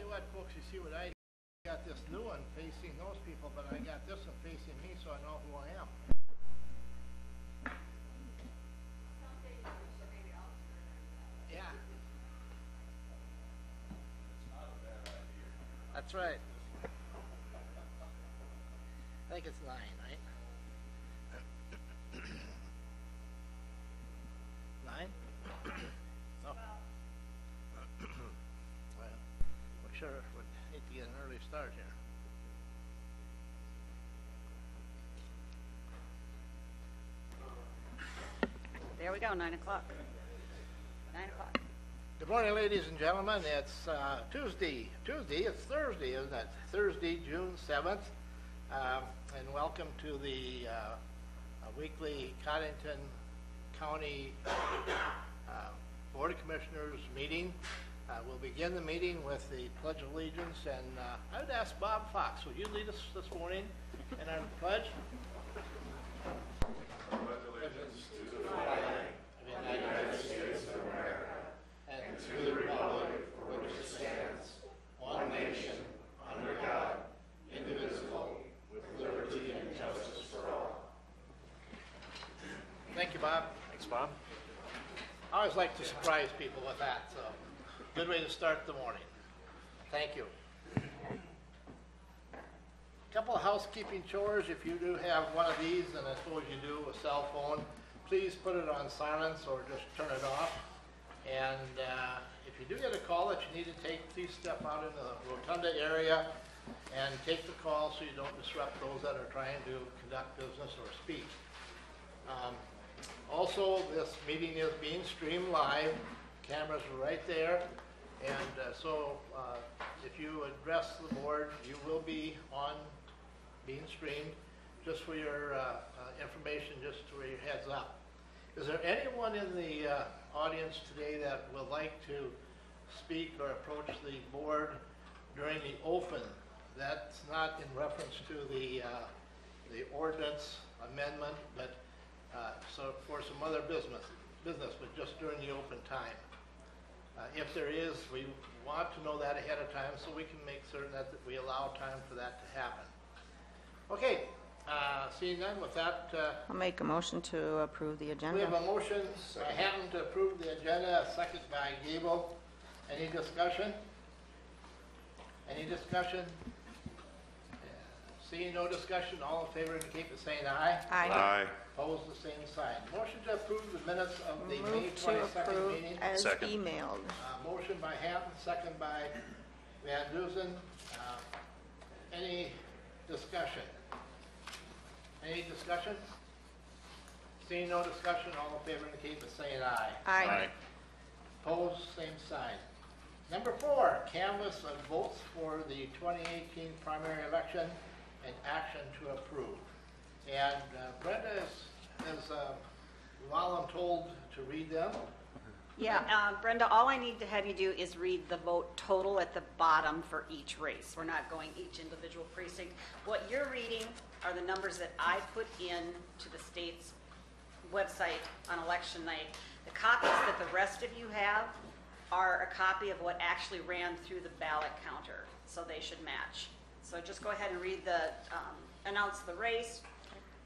what, folks, you see what I got this new one facing those people, but I got this one facing me, so I know who I am. Yeah. That's right. I think it's 9, right? 9? No. Well, I'm sure we need to get an early start here. There we go, 9 o'clock. 9 o'clock. Good morning, ladies and gentlemen. It's Tuesday. It's Thursday, isn't it? Thursday, June 7th. And welcome to the weekly Cottington County Board of Commissioners meeting. We'll begin the meeting with the Pledge of Allegiance, and I would ask Bob Fox, would you lead us this morning in our pledge? Pledge allegiance to the flag of the United States of America and to the republic for which it stands, one nation, under God, indivisible, with liberty and justice for all. Thank you, Bob. Thanks, Bob. I always like to surprise people with that, so good way to start the morning. Thank you. A couple of housekeeping chores. If you do have one of these, and I suppose you do, a cell phone, please put it on silence or just turn it off. And if you do get a call that you need to take, please step out in the rotunda area and take the call so you don't disrupt those that are trying to conduct business or speak. Also, this meeting is being streamed live. Cameras are right there. And so if you address the board, you will be on being streamed. Just for your information, just for your heads up. Is there anyone in the audience today that would like to speak or approach the board during the open? That's not in reference to the ordinance amendment, but so for some other business, but just during the open time. If there is, we want to know that ahead of time so we can make certain that we allow time for that to happen. Okay, seeing none, with that... I'll make a motion to approve the agenda. We have a motion, Hatton, to approve the agenda, a second by Gable. Any discussion? Any discussion? Seeing no discussion, all in favor indicate by saying aye. Aye. Aye. Opposed, the same sign. Motion to approve the minutes of the May Move to 22nd approve meeting. as Second. emailed. Motion by Hatton, second by Van Dusen. Any discussion? Any discussion? Seeing no discussion, all in favor indicate by saying aye. Aye. Opposed, same sign. Number 4, canvass of votes for the 2018 primary election and action to approve. And Brenda is voluntold to read them. Yeah, Brenda, all I need to have you do is read the vote total at the bottom for each race. We're not going each individual precinct. What you're reading are the numbers that I put in to the state's website on election night. The copies that the rest of you have are a copy of what actually ran through the ballot counter, so they should match. So just go ahead and read the, announce the race,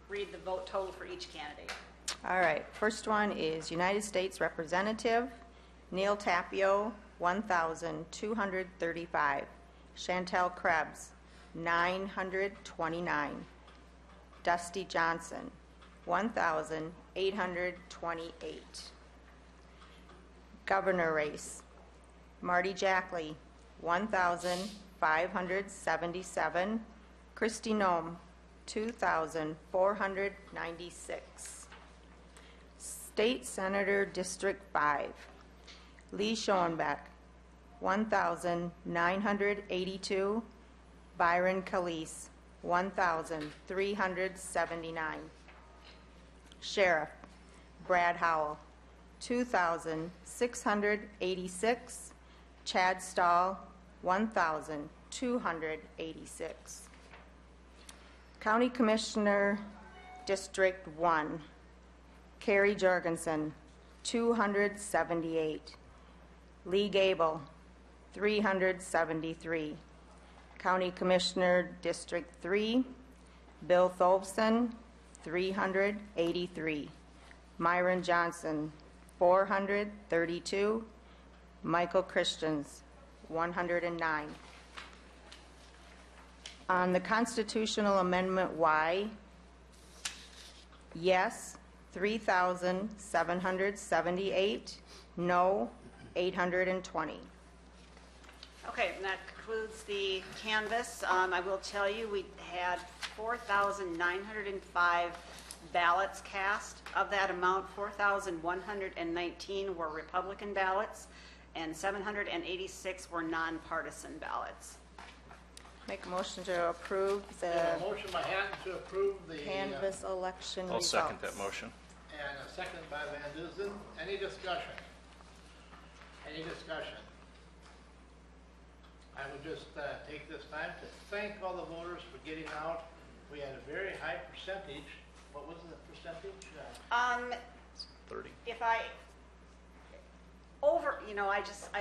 read the vote total for each candidate. All right. First one is United States Representative Neil Tapio, 1,235. Chantel Krebs, 929. Dusty Johnson, 1,828. Governor race, Marty Jackley, 1,577. Kristi Noem, 2,496. State Senator District 5, Lee Schoenbeck, 1,982. Byron Calise, 1,379. Sheriff Brad Howell, 2,686. Chad Stahl, 1,286. County Commissioner District 1, Carrie Jorgensen, 278. Lee Gable, 373. County Commissioner, District 3, Bill Tholfsen, 383. Myron Johnson, 432. Michael Christians, 109. On the constitutional amendment Y, yes, 3,778, no, 820. Okay, and that concludes the canvas. I will tell you, we had 4,905 ballots cast. Of that amount, 4,119 were Republican ballots, and 786 were nonpartisan ballots. Make a motion to approve We the have a motion by Hatton to approve the... canvas election I'll results. second that motion. And a second by Van Duzen. Any discussion? Any discussion? I would just take this time to thank all the voters for getting out. We had a very high percentage. What was the percentage? 30. If I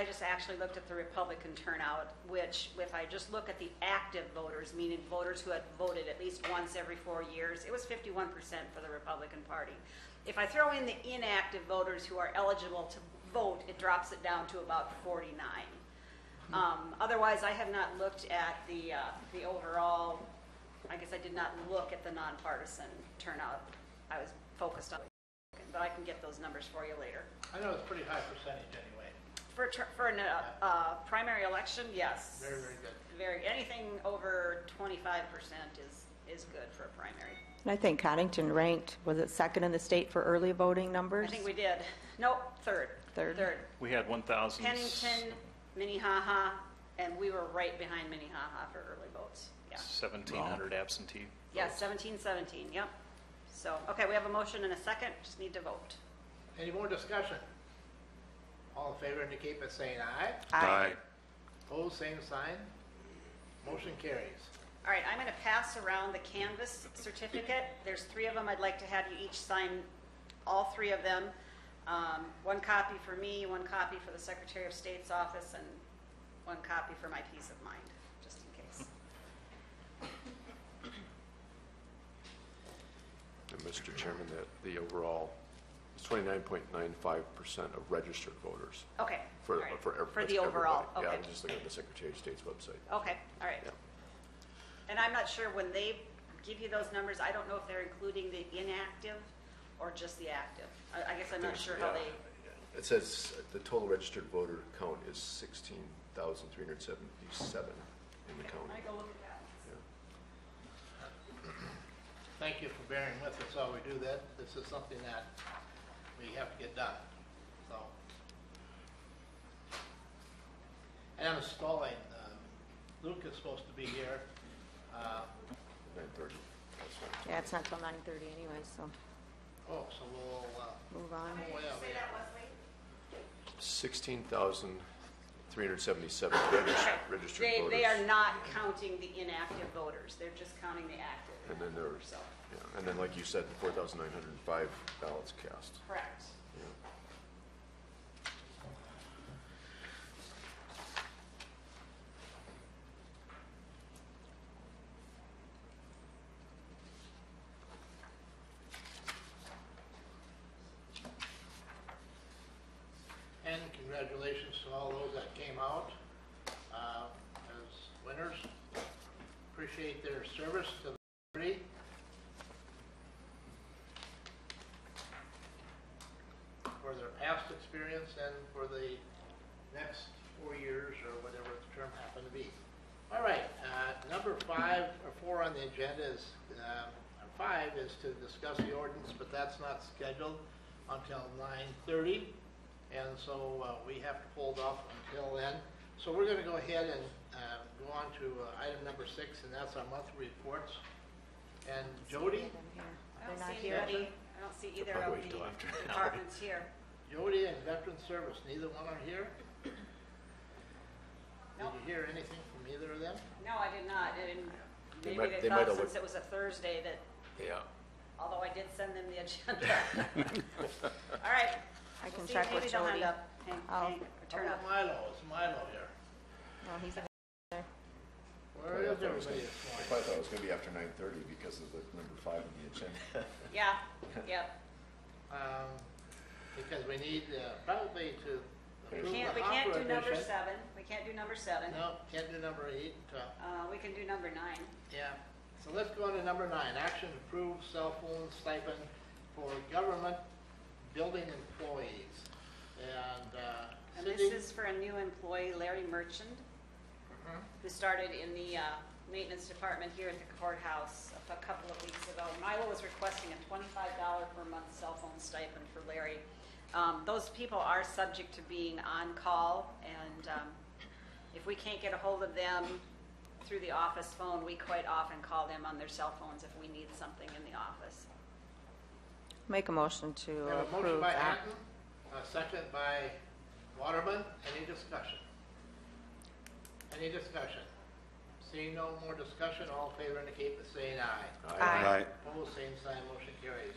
just actually looked at the Republican turnout, which if I just look at the active voters, meaning voters who had voted at least once every 4 years, it was 51% for the Republican Party. If I throw in the inactive voters who are eligible to vote, it drops it down to about 49. Otherwise, I have not looked at the overall. I guess I did not look at the nonpartisan turnout. I was focused on, but I can get those numbers for you later. I know it's a pretty high percentage anyway. For a primary election, yes. Very, very good. Anything over 25% is good for a primary. And I think Cottington ranked, was it second in the state for early voting numbers? I think we did. Nope, third. Third. We had 1,000. Pennington, Minnehaha, and we were right behind Minnehaha for early votes. Yeah. 1,700 absentee. Yeah, votes. 17, yep. So, okay, we have a motion and a second, just need to vote. Any more discussion? All in favor indicate by saying aye. Aye. Opposed, same sign. Motion carries. All right, I'm going to pass around the canvas certificate. There's 3 of them. I'd like to have you each sign all 3 of them. 1 copy for me, 1 copy for the Secretary of State's office, and 1 copy for my peace of mind, just in case. And Mr. Chairman, that the overall is 29.95% of registered voters Okay. for all right. for For the overall, everybody. okay. Yeah, I'm just looking at the Secretary of State's website. Okay, all right. Yeah. And I'm not sure when they give you those numbers, I don't know if they're including the inactive or just the active. I guess I'm not sure how they, It says the total registered voter count is 16,377 in the county. I go look at that. Yeah. Thank you for bearing with us while we do that. This is something that we have to get done, so. And I'm stalling, Luke is supposed to be here. 9:30. That's fine. Yeah, it's not till 9:30 anyway, so Oh, so we'll, move on. oh, yeah, Say that, Wesley? 16,377 registered They voters. are not counting the inactive voters. They're just counting the active. And then there's, So, yeah, and then like you said, 4,905 ballots cast. correct. Yeah. and congratulations to all those that came out as winners. Appreciate their service to the community. For their past experience and for the next 4 years or whatever the term happened to be. All right, number 5 or 4 on the agenda is, 5 is to discuss the ordinance, but that's not scheduled until 9:30. And so we have to hold off until then. So we're going to go ahead and go on to item number 6, and that's our monthly reports. And Jody? I They're don't not see here. anybody, I don't see either Probably of wait till the after. departments here. Jody and Veteran Service, neither one are here? Did Nope. you hear anything from either of them? No, I did not. And They maybe might- they they might thought have since it was a Thursday that, Yeah. although I did send them the agenda. All right. I can We'll see. check with Maybe they'll Jody. hand up, hang, I'll- hang, or turn How up. about Milo? Is Milo here? No, he's there. Where is everybody this morning? I thought it was gonna be after 9:30 because of the number 5 on the agenda. Yeah, yep. Because we need probably to We approve can't, the we can't opera do number edition. 7. We can't do number 7. No, can't do number 8. We can do number 9. Yeah, so let's go on to number 9. Action to approve cell phone stipend for government building employees. And Cindy? this is for a new employee, Larry Merchant, who started in the maintenance department here at the courthouse a couple of weeks ago. Milo was requesting a $25 per month cell phone stipend for Larry. Those people are subject to being on call, and if we can't get a hold of them through the office phone, we quite often call them on their cell phones if we need something in the office. Make a motion to We have a motion approve by that. Hatton, a second by Waterman. Any discussion? Any discussion? Seeing no more discussion, all in favor indicate by saying aye. Aye. Opposed, same sign, motion carries.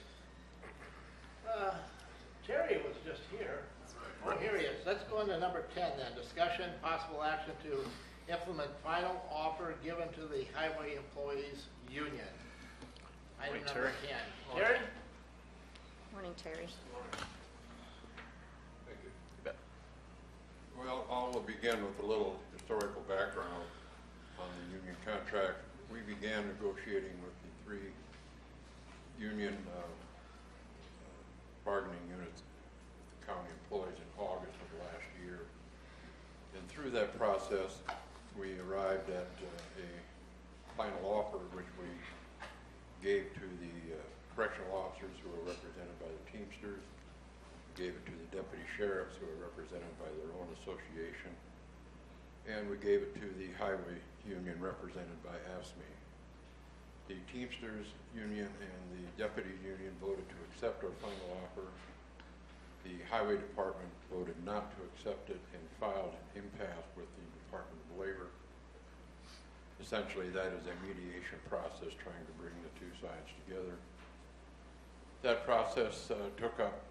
Terry was just here. Oh, here he is. Let's go into number 10 then. Discussion, possible action to implement final offer given to the Highway Employees Union. Item Morning, number Terry. 10. Terry? Morning, Terry. Thank you. You bet. Well, I'll begin with a little historical background on the union contract. We began negotiating with the 3 union bargaining units with the county employees in August of last year. And through that process, we arrived at a final offer, which we gave to the correctional officers who are represented by the Teamsters, gave it to the deputy sheriffs who are represented by their own association, and we gave it to the highway union represented by AFSCME. The Teamsters union and the deputy union voted to accept our final offer. The highway department voted not to accept it and filed an impasse with the Department of Labor. Essentially, that is a mediation process trying to bring the two sides together. That process took up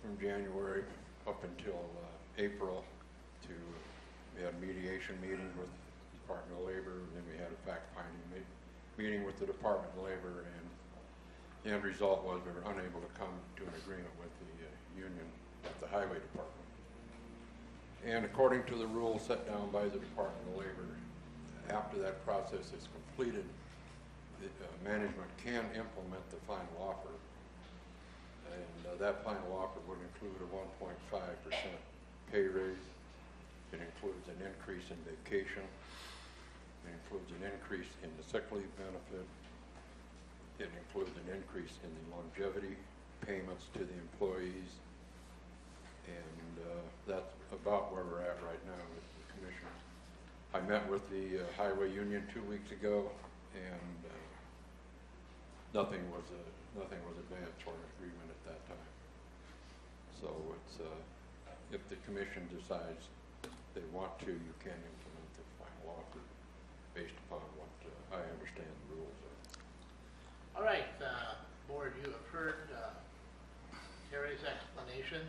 from January up until April. We had a mediation meeting with the Department of Labor, and then we had a fact-finding meeting with the Department of Labor, and the end result was we were unable to come to an agreement with the union at the Highway Department. And according to the rules set down by the Department of Labor, after that process is completed, the management can implement the final offer. And that final offer would include a 1.5% pay raise. It includes an increase in vacation. It includes an increase in the sick leave benefit. It includes an increase in the longevity payments to the employees. And that's about where we're at right now with the commissioners. I met with the highway union 2 weeks ago, and nothing was advanced toward an agreement at that time. So it's if the commission decides they want to, you can implement the final offer based upon what I understand the rules are. All right, board, you have heard Terry's explanation.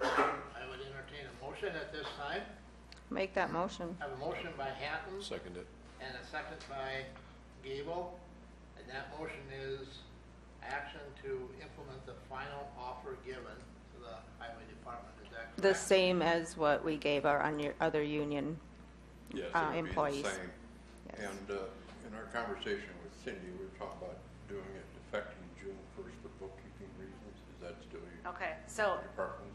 I would entertain a motion at this time. Make that motion. I have a motion by Hatton Second it. and a second by Gable. And that motion is action to implement the final offer given to the highway department. Is that correct? The same as what we gave our other union. Yes, it would be the employees. same. Yes. And in our conversation with Cindy, we were talking about doing it effective June 1st for bookkeeping reasons. Is that still your Okay, so department's?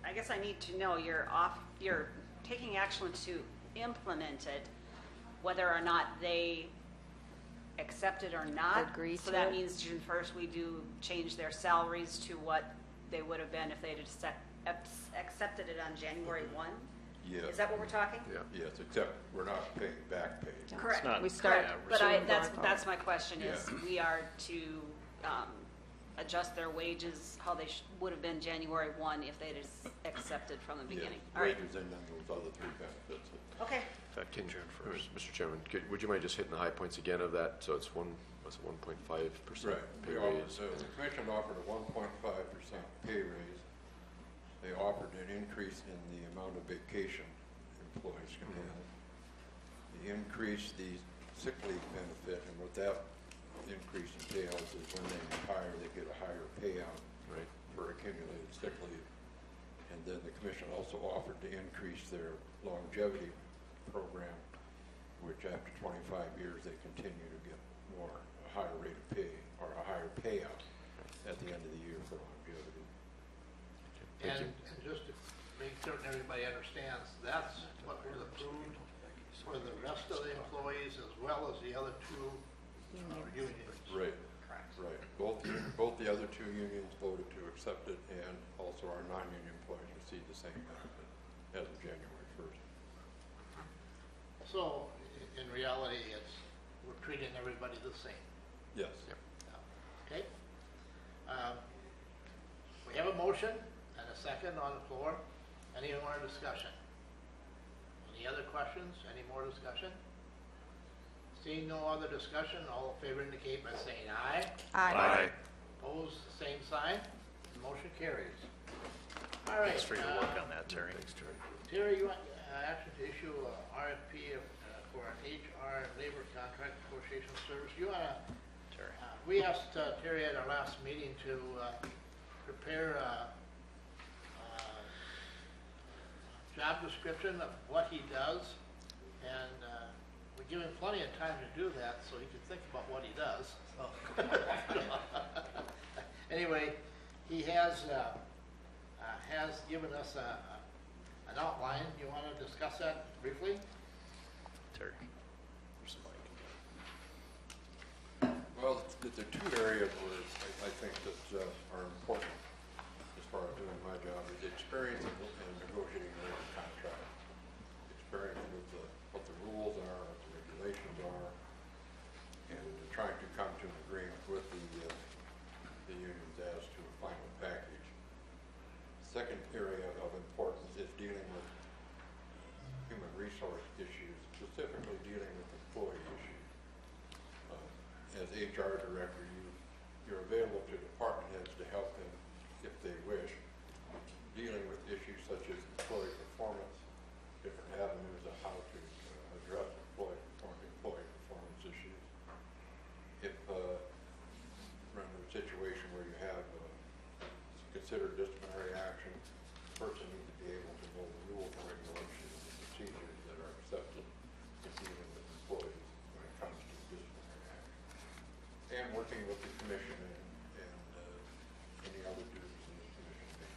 I guess I need to know you're taking action to implement it, whether or not they accept it or not. Agree So to that it. means June 1st, we do change their salaries to what they would have been if they'd accepted it on January 1? Yes. Is that what we're talking? Yeah. Yes, except we're not paying back pay. Correct. not- We start. Yeah, we're But still that's my question is, Yeah. we are to adjust their wages how they would have been January 1 if they'd accepted from the beginning. Yes, All right, wages and then those other 3 benefits. okay. Effective June 1st. Mr. Chairman, would you mind just hitting the high points again of that? So it's 1.5% Right. pay We offered, raise. the commission offered a 1.5% pay raise. They offered an increase in the amount of vacation increase the sick leave benefit, and what that increase entails is when they retire, they get a higher payout Right. for accumulated sick leave. And then the commission also offered to increase their longevity program, which after 25 years, they continue to get more, a higher rate of pay, or a higher payout at the end of the year for longevity. Thank you. And just to make certain everybody understands, that's what was approved for the rest of the employees as well as the other two unions. Right. Right. Both the other two unions voted to accept it, and also our non-union employees receive the same benefit as of January 1st. So, in reality, we're treating everybody the same. Yes. Okay? We have a motion and a second on the floor. Any more discussion? Any other questions? Any more discussion? Seeing no other discussion, all in favor indicate by saying aye. Aye. Opposed, the same sign. Motion carries. All right. Thanks for your work on that, Terry. Thanks, Terry. Terry, you want action to issue a RFP for an HR labor contract negotiation service. You want to, Terry. we asked Terry at our last meeting to prepare a job description of what he does, and we give him plenty of time to do that so he can think about what he does. Anyway, he has given us an outline. You want to discuss that briefly? Terry. There's a mic. Well, there are two areas where I think that are important as far as doing my job, is experience in negotiating a labor contract, experience with what the rules are, what the regulations are, and trying to come to an agreement with the unions as to a final package. Second area of importance is dealing with human resource issues, specifically dealing with employee issues. As HR director, you're available to department heads to help them, if they wish, dealing with issues such as employee performance, different avenues of how to address employee performance issues. If run into a situation where you have considered disciplinary action, the person needs to be able to know the rules and regulations and procedures that are accepted in dealing with employees when it comes to disciplinary action. And working with the commission and any other duties in the commission may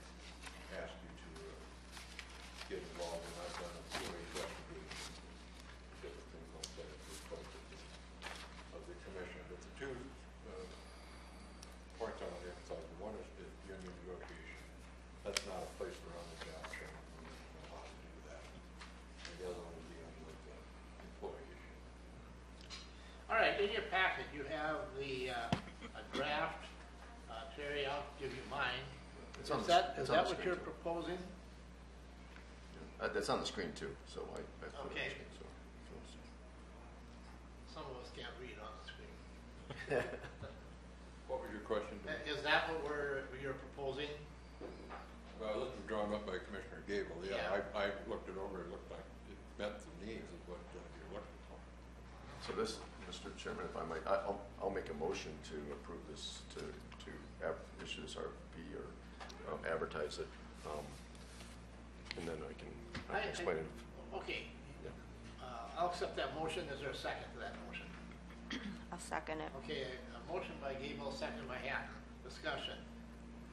ask you to get involved in. I've done employee investigations, different things like that at the request of the commission. But the two points I want to emphasize, one is the union negotiation. That's not a place for on-the-job training. We don't know how to do that. And the other one is dealing with employee issues. All right, in your packet, you have a draft. Terry, I'll give you mine. It's on Is the- that it's on the what screen, you're too. proposing? That's on the screen too, so I put it on the Okay. screen, so. Some of us can't read on the screen. What was your question? Is that what you're proposing? Well, this was drawn up by Commissioner Gable. Yeah, Yeah. I looked it over. It looked like it met the needs of what you're looking for. So this, Mr. Chairman, if I might, I'll make a motion to approve this, to issue this RFP or advertise it. And then I can explain it. Okay, Yeah. I'll accept that motion. Is there a second to that motion? I'll second it. Okay, a motion by Gable, second by Hatton. Discussion.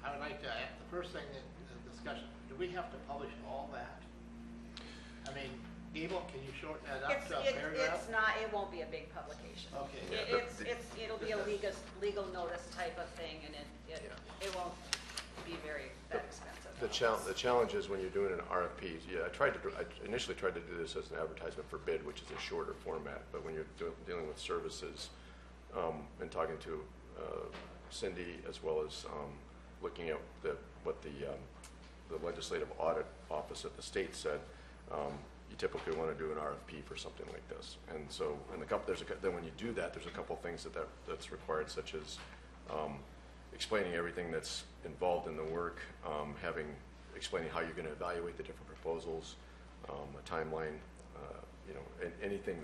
I would like to, the first thing in discussion, do we have to publish all that? I mean, Gable, can you shorten that up to a paragraph? It's not, it won't be a big publication. Okay. It'll be a legal notice type of thing, and it won't be that expensive. The challenge is when you're doing an RFP, I initially tried to do this as an advertisement for bid, which is a shorter format, but when you're dealing with services, and talking to Cindy, as well as looking at what the legislative audit office at the state said, you typically want to do an RFP for something like this. And so, then when you do that, there's a couple things that's required, such as explaining everything that's involved in the work, explaining how you're going to evaluate the different proposals, a timeline, anything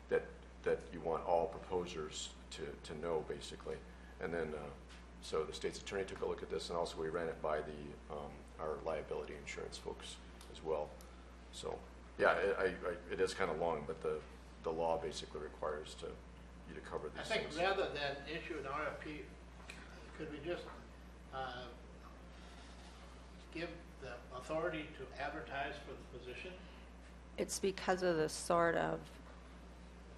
that you want all proposers to know, basically. And then, so the state's attorney took a look at this, and also we ran it by our liability insurance folks as well. So, yeah, it is kind of long, but the law basically requires you to cover I these think things. rather than issue an RFP, could we just give the authority to advertise for the position? It's because of the sort of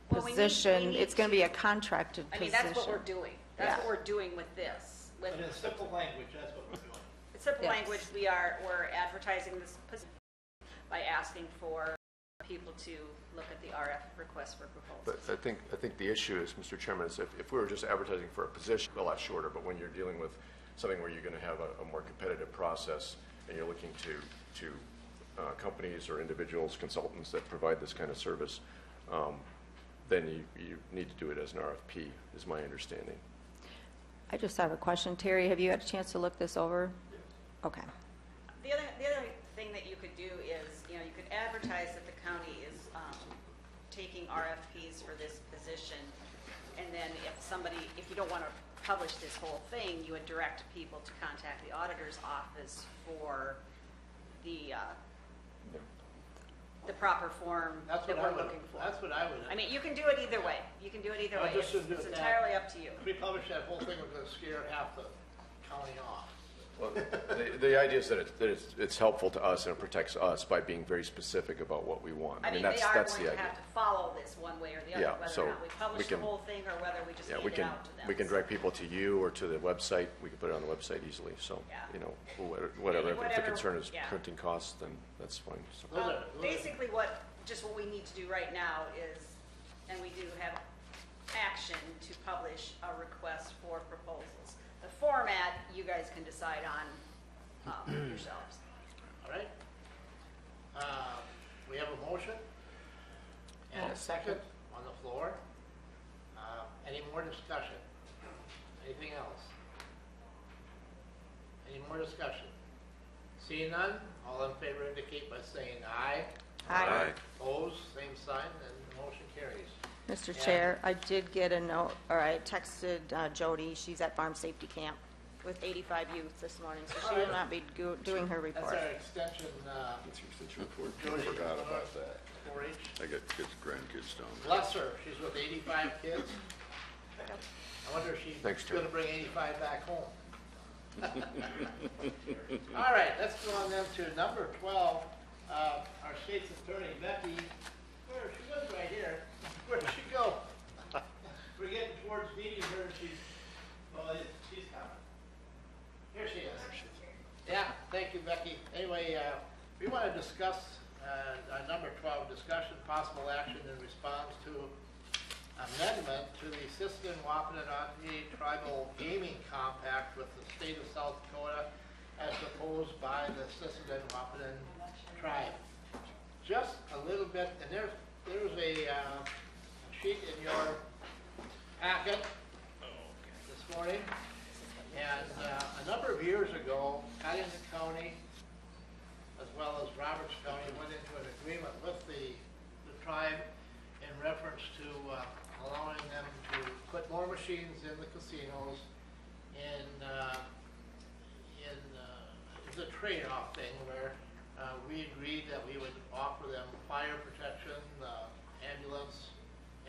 Well, we need- position, we need it's going to be a to- contracted I mean, position. that's what we're doing. That's what Yeah. we're doing with this. With But in simple language, that's what we're doing. in simple Yes. language, we're advertising this position by asking for people to look at the RF request for proposals. But I think the issue is, Mr. Chairman, is if we were just advertising for a position, a lot shorter, but when you're dealing with something where you're going to have a more competitive process and you're looking to companies or individuals, consultants that provide this kind of service, then you need to do it as an RFP, is my understanding. I just have a question. Terry, have you had a chance to look this over? Okay. The other thing that you could do is, you could advertise that the county is taking RFPs for this position, and then if you don't want to publish this whole thing, you would direct people to contact the auditor's office for the proper form That's that what I we're would, looking for. that's what I would. I mean, you can do it either way. You can do it either I way. just shouldn't do It's it entirely up to you. If we publish that whole thing, we're going to scare half the county off. Well, the idea is that it's helpful to us and it protects us by being very specific about what we want. I mean, that's they are that's going the to idea. have to follow this one way or the other, Yeah, whether so or not we publish we can- the whole thing or whether we just Yeah, hand we it can out to them. we can direct people to you or to the website. We can put it on the website easily. So Yeah. whatever. If the Whatever, concern is yeah. printing costs, then that's fine. So. Basically, what we need to do right now is, and we do have action to publish a request for proposals. The format, you guys can decide on yourselves. All right? We have a motion and a second on the floor. Any more discussion? Anything else? Any more discussion? Seeing none, all in favor indicate by saying aye. Aye. Opposed, same sign, and the motion carries. Mr. Yeah. Chair, I did get a note, or I texted Jody, she's at Farm Safety Camp with 85 youth this morning, so she will not be doing her That's report. our extension, That's your extension report. Jody. I forgot about that. 4-H. I got kids, grandkids down there. Bless her, she's with 85 kids. I wonder if she's Thanks, going to Terry. bring 85 back home. All right, let's go on then to number 12. Our state's attorney, Becky, she was right here. Where'd she go? We're getting towards meeting her, and she's coming. Here she is. Yeah, thank you, Becky. Anyway, we want to discuss, number 12, discussion possible action in response to amendment to the Sisseton Wapanan Tribal Gaming Compact with the state of South Dakota as proposed by the Sisseton Wapanan tribe. Just a little bit, and there's a sheet in your packet this morning. And a number of years ago, Cottington County, as well as Roberts County, went into an agreement with the tribe in reference to allowing them to put more machines in the casinos. It's a trade-off thing where we agreed that we would offer them fire protection, ambulance,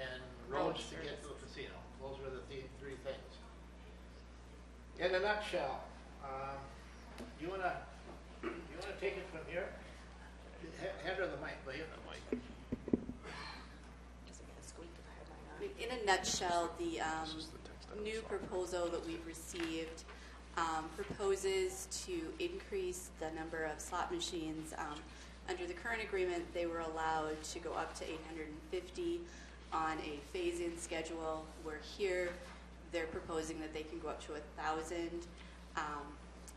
and roads to get to the casino. Those were the three things. In a nutshell, you wanna take it from here? Hand her the mic, will you? In a nutshell, the new proposal that we've received proposes to increase the number of slot machines. Under the current agreement, they were allowed to go up to 850 on a phase-in schedule, where here they're proposing that they can go up to 1,000.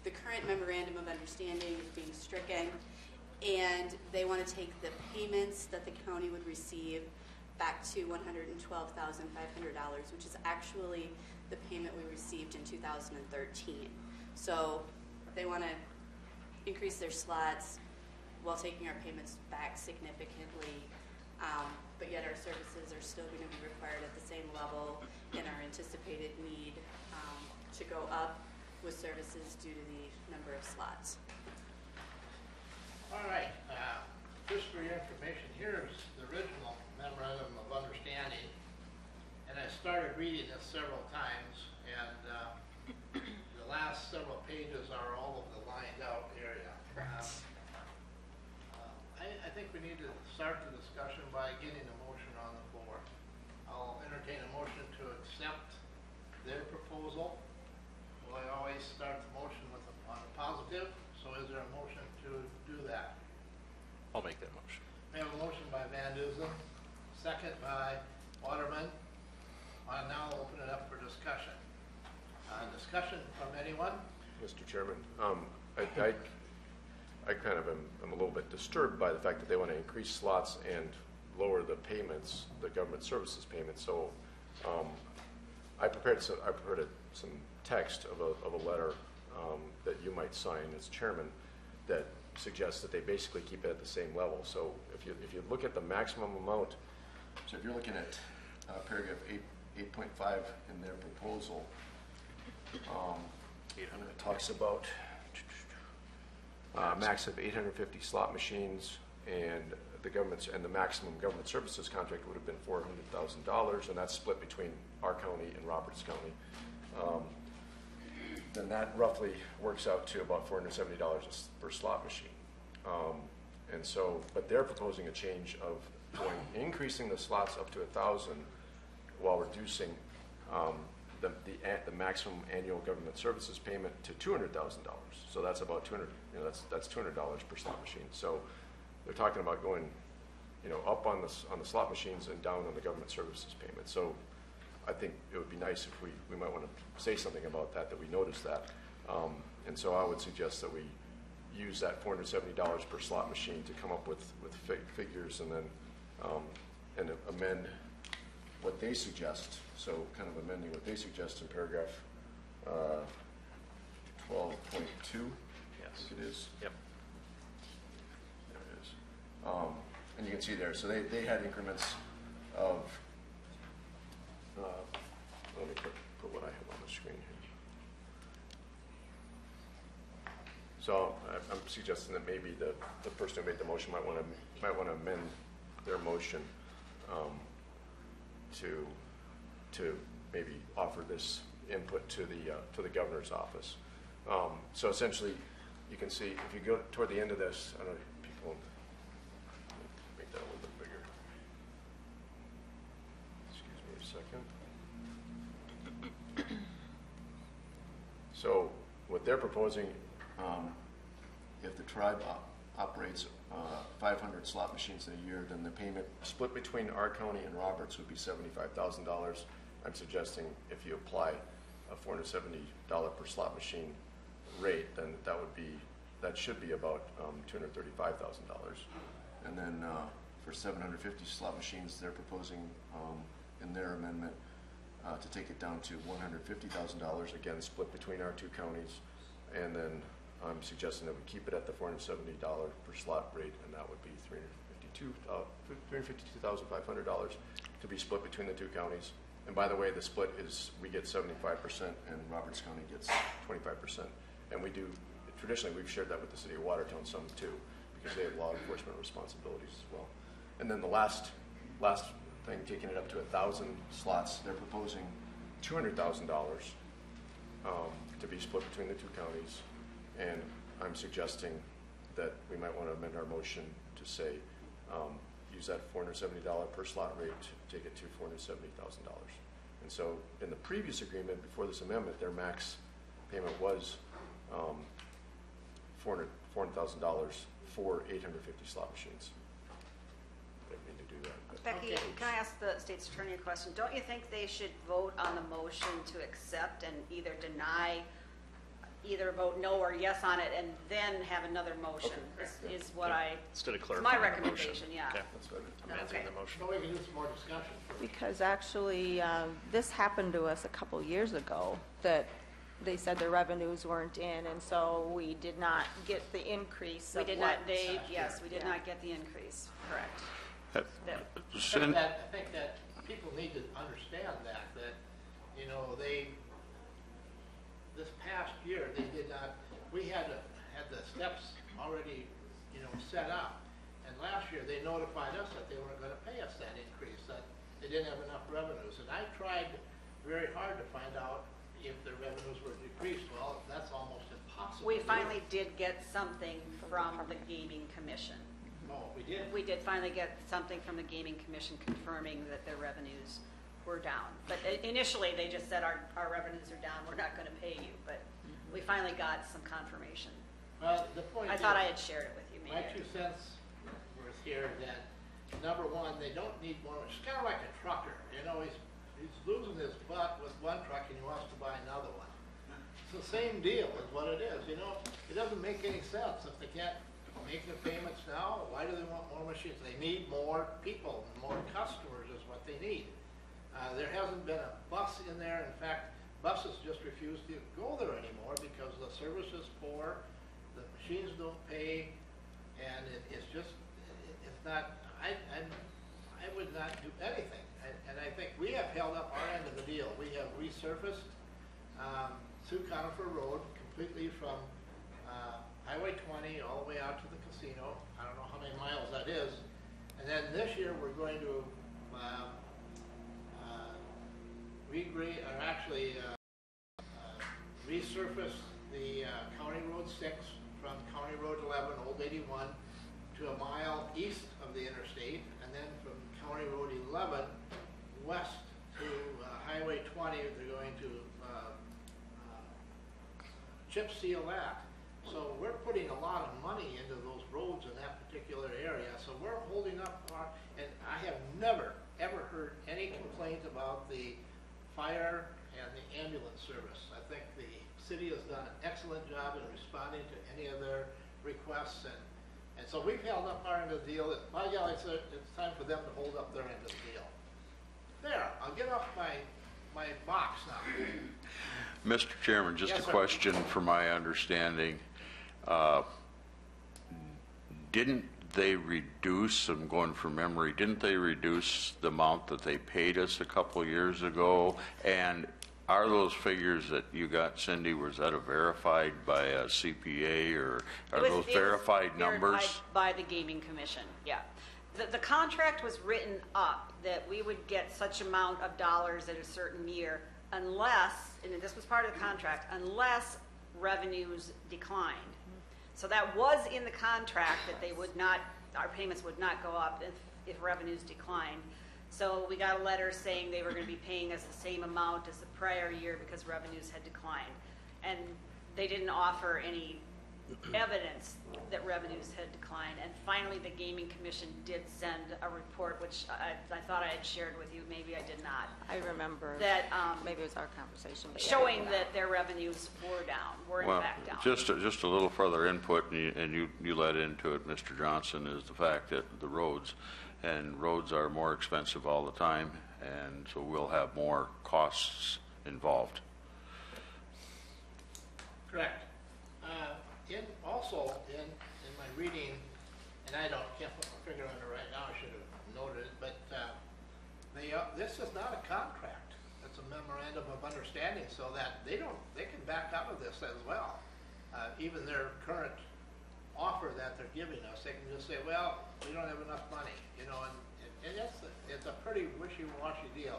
The current memorandum of understanding is being stricken, and they want to take the payments that the county would receive back to $112,500, which is actually the payment we received in 2013. So they want to increase their slots while taking our payments back significantly. level and our anticipated need to go up with services due to the number of slots. All right, just for your information, here's the original memorandum of understanding. And I started reading this several times, and the last several pages are all of the lined out area. I think we need to start the discussion by getting a motion on the floor. I'll entertain a motion to accept their proposal. Well, I always start the motion with on a positive, so is there a motion to do that? I'll make that motion. We have a motion by Van Duzen, second by Waterman. I'll now open it up for discussion. Discussion from anyone? Mr. Chairman, I kind of am a little bit disturbed by the fact that they want to increase slots and lower the payments, the government services payments. So I prepared some text of a letter that you might sign as chairman that suggests that they basically keep it at the same level. So if you look at the maximum amount, so if you're looking at paragraph 8.5 in their proposal, it talks about max of 850 slot machines, and the maximum government services contract would have been $400,000, and that's split between our county and Roberts County. Then that roughly works out to about $470 per slot machine. And so, but they're proposing a change of increasing the slots up to 1,000 while reducing the maximum annual government services payment to $200,000. So that's about that's $200 per slot machine. So they're talking about going, up on the slot machines and down on the government services payment. So I think it would be nice if we might want to say something about that we notice that. And so I would suggest that we use that $470 per slot machine to come up with figures, and then and amend what they suggest. So kind of amending what they suggest in paragraph 12.2. Yes. I think it is. Yep. There it is. And you can see there, so they had increments of, let me put what I have on the screen here. So I'm suggesting that maybe the person who made the motion might want to amend their motion to maybe offer this input to the governor's office. So essentially, you can see if you go toward the end of this, I don't know if people make that a little bit bigger. Excuse me a second. So what they're proposing, if the tribe operates 500 slot machines in a year, then the payment split between our county and Roberts would be $75,000. I'm suggesting if you apply a $470 per slot machine rate, then that should be about $235,000. And then for 750 slot machines, they're proposing in their amendment to take it down to $150,000, again split between our two counties. And then I'm suggesting that we keep it at the $470 per slot rate, and that would be $352,500 to be split between the two counties. And by the way, the split is we get 75% and Roberts County gets 25%. And we do, traditionally we've shared that with the city of Watertown some too, because they have law enforcement responsibilities as well. And then the last thing, taking it up to 1,000 slots, they're proposing $200,000 to be split between the two counties. And I'm suggesting that we might want to amend our motion to say, use that $470 per slot rate to take it to $470,000. And so in the previous agreement, before this amendment, their max payment was $400,000 for 850 slot machines. I didn't mean to do that. But Becky, can I ask the state's attorney a question? Don't you think they should vote on the motion to accept and either vote no or yes on it, and then have another motion? Okay. Is what I, Instead of it's clarifying my the motion. recommendation, yeah. Okay. that's fine. Amending Okay. the motion. So we can do some more discussion. Because actually, this happened to us a couple years ago, that they said their revenues weren't in, and so we did not get the increase We of did what- not, we did Yeah. not get the increase, correct. I think that people need to understand that, you know, this past year, they did not, we had the steps already, you know, set up. And last year, they notified us that they weren't gonna pay us that increase, that they didn't have enough revenues. And I tried very hard to find out if their revenues were decreased. Well, that's almost impossible. We to do. finally did get something from the Gaming Commission. Oh, we did? We did finally get something from the Gaming Commission confirming that their revenues were down. But initially, they just said, our revenues are down, we're not going to pay you. But we finally got some confirmation. Well, the point I is, thought I had shared it with you, my maybe. 2 cents worth here that, number one, they don't need more. It's kind of like a trucker. You know, he's losing his butt with one truck and he wants to buy another one. It's the same deal is what it is. You know, it doesn't make any sense. If they can't make the payments now, why do they want more machines? They need more people, more customers is what they need. There hasn't been a bus in there. In fact, buses just refuse to go there anymore because the service is poor, the machines don't pay, and it's just, it's not, I would not do anything. And I think we have held up our end of the deal. We have resurfaced Sioux Conifer Road completely from Highway 20 all the way out to the casino. I don't know how many miles that is. And then this year we're going to resurface the County Road 6 from County Road 11, Old 81, to a mile east of the interstate, and then from County Road 11 west to Highway 20. They're going to chip seal that. So we're putting a lot of money into those roads in that particular area. So we're holding up our, and I have never, ever heard any complaint about the fire and the ambulance service. I think the city has done an excellent job in responding to any of their requests, and so we've held up our end of the deal. By golly, it's time for them to hold up their end of the deal. There, I'll get off my box now. Mr. Chairman, just Yes, a sir. question for my understanding. Didn't they reduce, I'm going from memory, didn't they reduce the amount that they paid us a couple years ago? And are those figures that you got, Cindy, was that verified by a CPA, or are those verified numbers? Verified by the Gaming Commission, yeah. The contract was written up that we would get such amount of dollars in a certain year unless, and this was part of the contract, unless revenues declined. So that was in the contract that they would not, our payments would not go up if revenues declined. So we got a letter saying they were going to be paying us the same amount as the prior year because revenues had declined. And they didn't offer any evidence that revenues had declined. And finally, the Gaming Commission did send a report, which I thought I had shared with you. Maybe I did not. I remember That maybe it was our conversation, but yeah, showing that their revenues were down, were in Well, fact down. just a little further input, and you led into it, Mr. Johnson, is the fact that the roads are more expensive all the time, and so we'll have more costs involved. Correct. Also in my reading, and I can't put my finger on it right now, I should have noted it, but this is not a contract. It's a memorandum of understanding, so that they can back out of this as well. Even their current offer that they're giving us, they can just say, well, we don't have enough money, you know, and it's a pretty wishy-washy deal.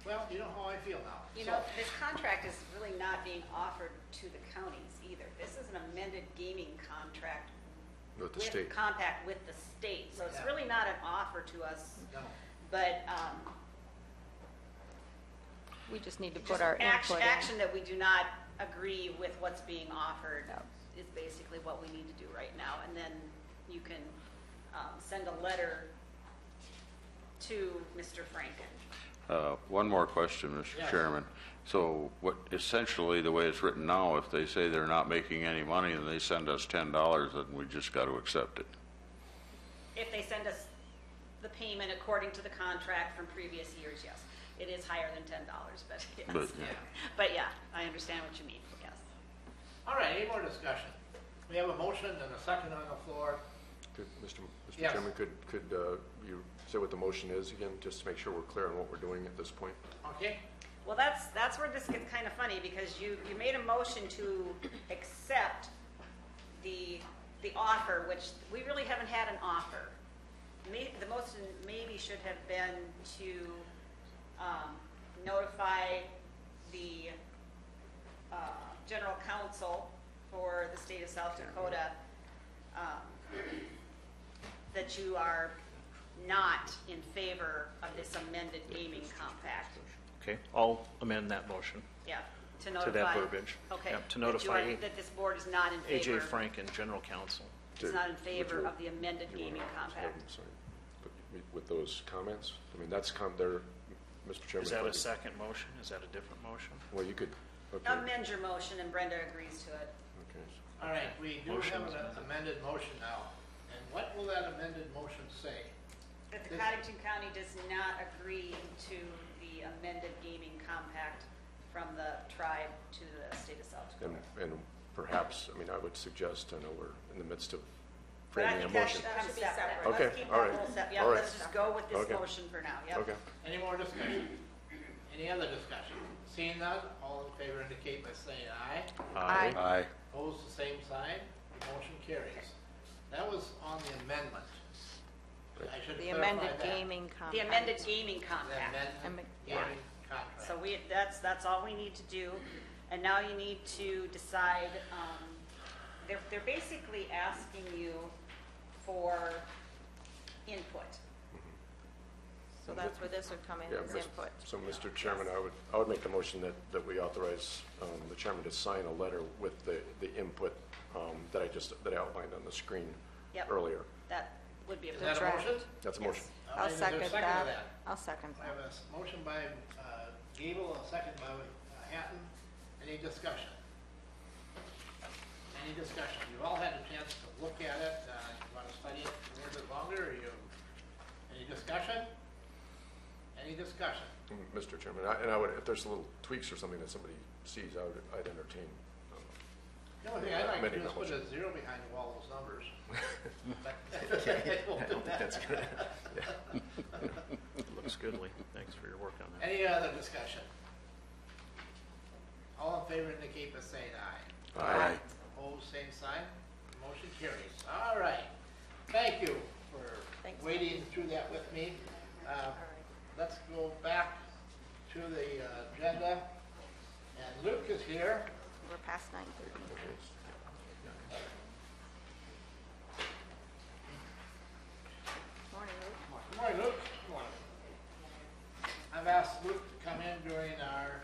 Well, you know how I feel now. You know, this contract is really not being offered to the counties either. This is an amended gaming contract With the state. compact with the state. So it's Yeah. really not an offer to us, No. but we just need to just put our input in. action that we do not agree with what's being offered Yep. is basically what we need to do right now. And then you can send a letter to Mr. Franken. One more question, Mr. Yes. Chairman. So what, essentially, the way it's written now, if they say they're not making any money and they send us $10, then we just got to accept it. If they send us the payment according to the contract from previous years, yes. It is higher than $10, but yes. But, yeah. But yeah, I understand what you mean, yes. All right, any more discussion? We have a motion and a second on the floor. Mr. Yes. Chairman, could you say what the motion is again, just to make sure we're clear on what we're doing at this point? Okay? Well, that's where this gets kind of funny, because you made a motion to accept the offer, which we really haven't had an offer. The motion maybe should have been to notify the general counsel for the state of South Dakota that you are not in favor of this amended gaming compact. Okay, I'll amend that motion Yeah, to to notify. that verbiage. Okay. Yep, to that you notify are- That this board is not in favor. AJ Franken, General Counsel. Is not in favor With your- of the amended gaming compact. Sorry. With those comments? I mean, that's there, Mr. Chairman. Is that if I a could- second motion? Is that a different motion? Well, you could, okay. Amend your motion, and Brenda agrees to it. Okay. All right, we do Motion have is an amended. amended motion now. And what will that amended motion say? That the This- Cottington County does not agree to the amended gaming compact from the tribe to the state of South Dakota. And perhaps, I mean, I would suggest, I know we're in the midst of But I framing a think that motion. should come Should be separate. separate. Okay, Let's keep all that right, whole Yeah, all right. let's just go with this Okay. motion for now, yep. Okay. Any more discussion? Any other discussion? Seeing none, all in favor indicate by saying aye. Aye. Aye. Opposed, the same sign. The motion carries. That was on the amendment. I should The clarify amended that. gaming compact. The amended gaming The compact. amendment Yeah. gaming contract. So that's all we need to do. And now you need to decide, they're basically asking you for input. So that's where this would come in Yeah, as input. So, Mr. Chairman, I would make the motion that we authorize the chairman to sign a letter with the input that I outlined on the screen Yep. earlier. That would be a Is that a That's right. motion? That's a Yes. motion. All right, I'll is there a second of that. I'll second I have that. a motion by Gable, a second by Hatton. Any discussion? Any discussion? You've all had a chance to look at it. You want to study it a little bit longer, or any discussion? Any discussion? Mr. Chairman, I would, if there's little tweaks or something that somebody sees, I'd entertain. The only thing I'd like to amending do is that put motion. a zero behind all those numbers. But I don't think that's good. Looks goodly. Thanks for your work on that. Any other discussion? All in favor indicate by saying aye. Aye. Opposed, same sign. Motion carries. All right. Thank you for Thanks. wading through that with me. Let's go back to the agenda. And Luke is here. We're past 9:30. Morning, Luke. Good morning, Luke. Good morning. I've asked Luke to come in during our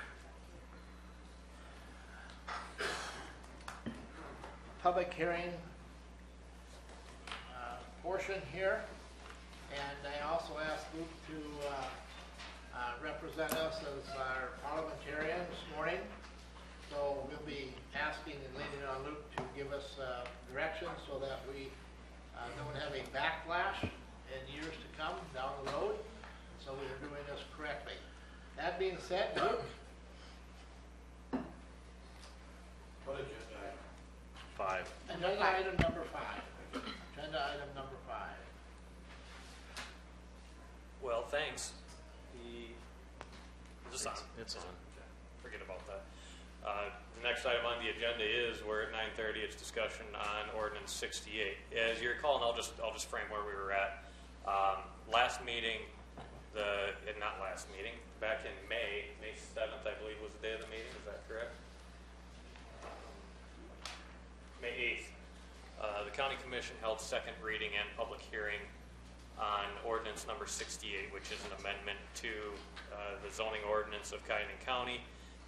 public hearing portion here. And I also asked Luke to represent us as our parliamentarian this morning. So we'll be asking and leaning on Luke to give us direction so that we don't have a backlash in years to come down the road. So we are doing this correctly. That being said, Luke? What agenda item? 5. Agenda item number 5. Agenda item number 5. Well, thanks. Is this on? It's on. Forget about that. The next item on the agenda is, we're at 9:30, it's discussion on ordinance 68. As you recall, and I'll just frame where we were at. Last meeting, not last meeting, back in May 7th, I believe was the day of the meeting, is that correct? May 8th, the county commission held second reading and public hearing on ordinance number 68, which is an amendment to the zoning ordinance of Cottington County,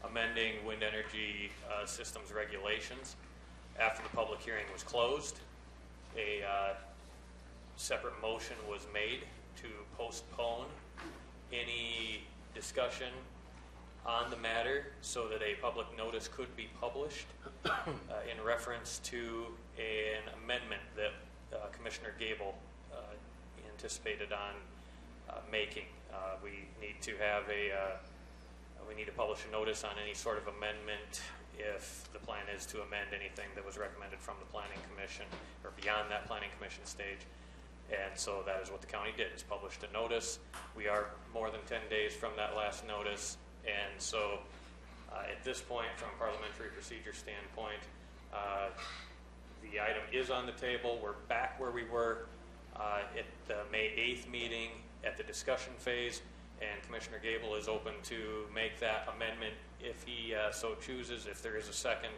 amending wind energy systems regulations. After the public hearing was closed, a separate motion was made to postpone any discussion on the matter so that a public notice could be published in reference to an amendment that Commissioner Gable anticipated on making. We need to have we need to publish a notice on any sort of amendment if the plan is to amend anything that was recommended from the Planning Commission or beyond that Planning Commission stage. And so that is what the county did, is published a notice. We are more than 10 days from that last notice. And so at this point, from a parliamentary procedure standpoint, the item is on the table. We're back where we were at the May 8th meeting at the discussion phase, and Commissioner Gable is open to make that amendment if he so chooses. If there is a second,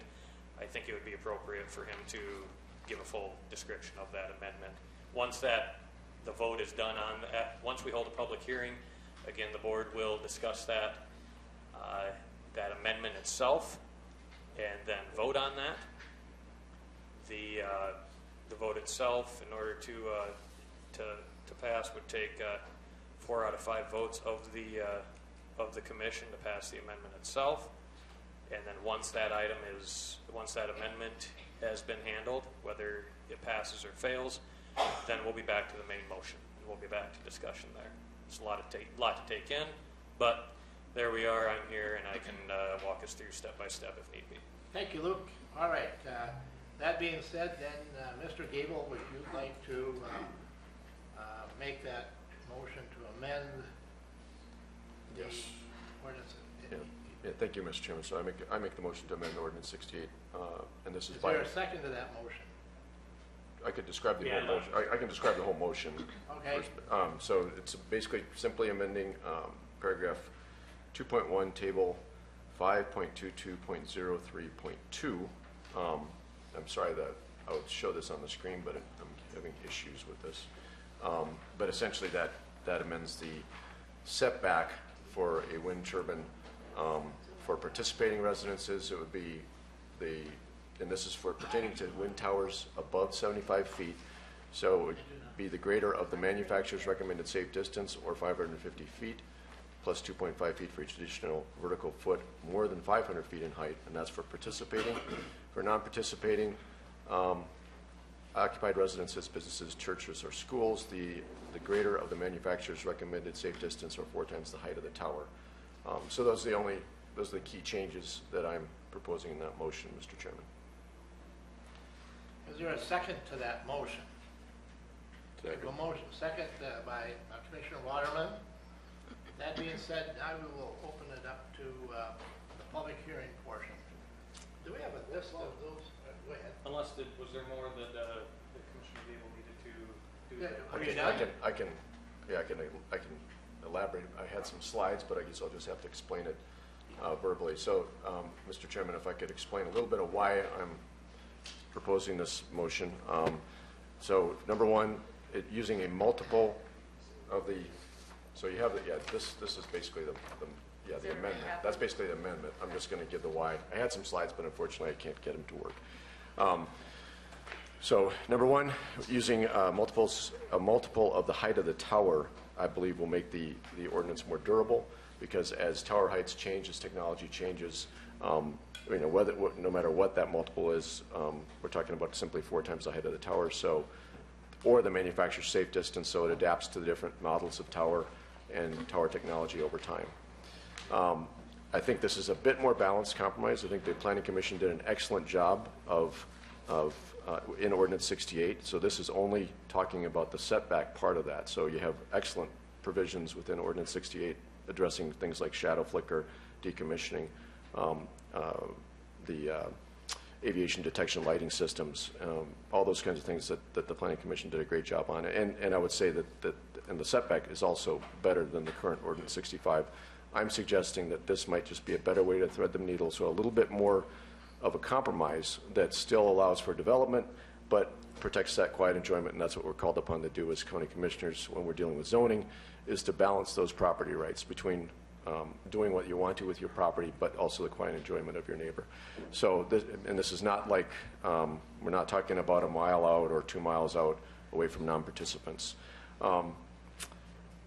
I think it would be appropriate for him to give a full description of that amendment. Once the vote is done on that, once we hold a public hearing, again, the board will discuss that amendment itself and then vote on that. The vote itself, in order to pass, would take 4 out of 5 votes of the commission to pass the amendment itself. And then once that amendment has been handled, whether it passes or fails, then we'll be back to the main motion, and we'll be back to discussion there. It's a lot to take in, but there we are. I'm here, and I can walk us through step by step if need be. Thank you, Luke. All right. That being said, then, Mr. Gable, would you like to make that motion to amend the ordinance? Yeah, thank you, Mr. Chairman. So I make the motion to amend ordinance 68, and this is Is by. there a second to that motion? I could describe the whole motion. I can describe the whole motion. Okay. First. So it's basically simply amending paragraph 2.1, table 5.22.03.2. I'm sorry that I would show this on the screen, but I'm having issues with this. But essentially, that amends the setback for a wind turbine for participating residences. It would be and this is for pertaining to wind towers above 75 feet. So it would be the greater of the manufacturer's recommended safe distance, or 550 feet, plus 2.5 feet for each additional vertical foot more than 500 feet in height, and that's for participating. For non-participating, occupied residences, businesses, churches, or schools, the greater of the manufacturer's recommended safe distance, or 4 times the height of the tower. So those are the key changes that I'm proposing in that motion, Mr. Chairman. Is there a second to that motion? Second. A motion, second by Commissioner Waterman. That being said, now we will open it up to the public hearing portion. Do we have a list of those? Go ahead. Unless was there more that Commissioner Gable needed to do? Are you done? I can elaborate. I had some slides, but I guess I'll just have to explain it verbally. So, Mr. Chairman, if I could explain a little bit of why I'm proposing this motion. So, number one, using a multiple of the. So you have this is basically the amendment. That's basically the amendment. I'm just going to give the why. I had some slides, but unfortunately I can't get them to work. So number one, using a multiple of the height of the tower, I believe will make the ordinance more durable, because as tower heights change, as technology changes, no matter what that multiple is, we're talking about simply 4 times the height of the tower. So, or the manufacturer's safe distance, so it adapts to the different models of tower and tower technology over time. I think this is a bit more balanced compromise. I think the Planning Commission did an excellent job in Ordinance 68. So this is only talking about the setback part of that. So you have excellent provisions within Ordinance 68 addressing things like shadow flicker, decommissioning, the aviation detection lighting systems, all those kinds of things that the Planning Commission did a great job on. And I would say that the setback is also better than the current Ordinance 65. I'm suggesting that this might just be a better way to thread the needle, so a little bit more of a compromise that still allows for development, but protects that quiet enjoyment, and that's what we're called upon to do as county commissioners when we're dealing with zoning, is to balance those property rights between doing what you want to with your property, but also the quiet enjoyment of your neighbor. So, this is not like, we're not talking about a mile out or 2 miles out away from non-participants.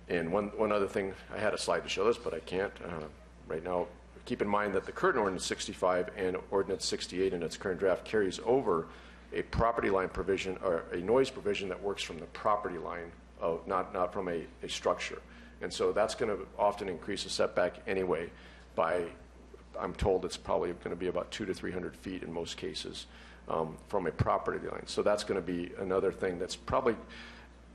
And one other thing, I had a slide to show this, but I can't right now. Keep in mind that the current Ordinance 65 and Ordinance 68 in its current draft carries over a property line provision, or a noise provision that works from the property line, not from a structure. And so that's going to often increase the setback anyway by, I'm told it's probably going to be about 200 to 300 feet in most cases from a property line. So that's going to be another thing that's probably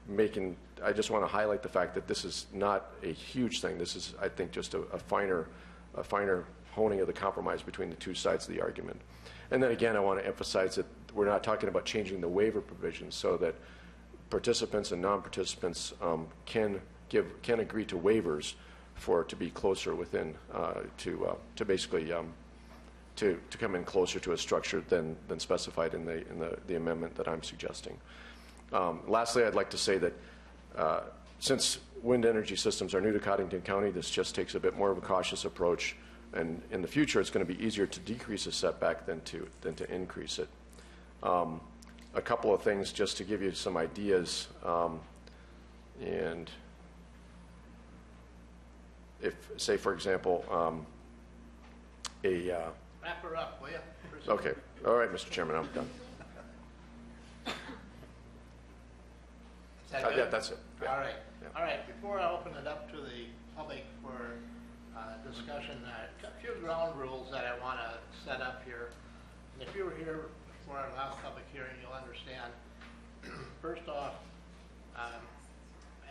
I just want to highlight the fact that this is not a huge thing. This is, I think, just a finer honing of the compromise between the two sides of the argument. And then again, I want to emphasize that we're not talking about changing the waiver provisions so that participants and non-participants can agree to waivers to be closer within, to basically to come in closer to a structure than specified in the amendment that I'm suggesting. Lastly, I'd like to say that since wind energy systems are new to Cottington County, this just takes a bit more of a cautious approach, and in the future it's going to be easier to decrease a setback than to increase it. A couple of things just to give you some ideas, and if, say for example, Wrap her up, will you? okay, all right, Mr. Chairman, I'm done. Is that good? Yeah, that's it. Yeah. All right. Yeah. All right, before I open it up to the public for discussion, a few ground rules that I want to set up here. And if you were here for our last public hearing, you'll understand. First off,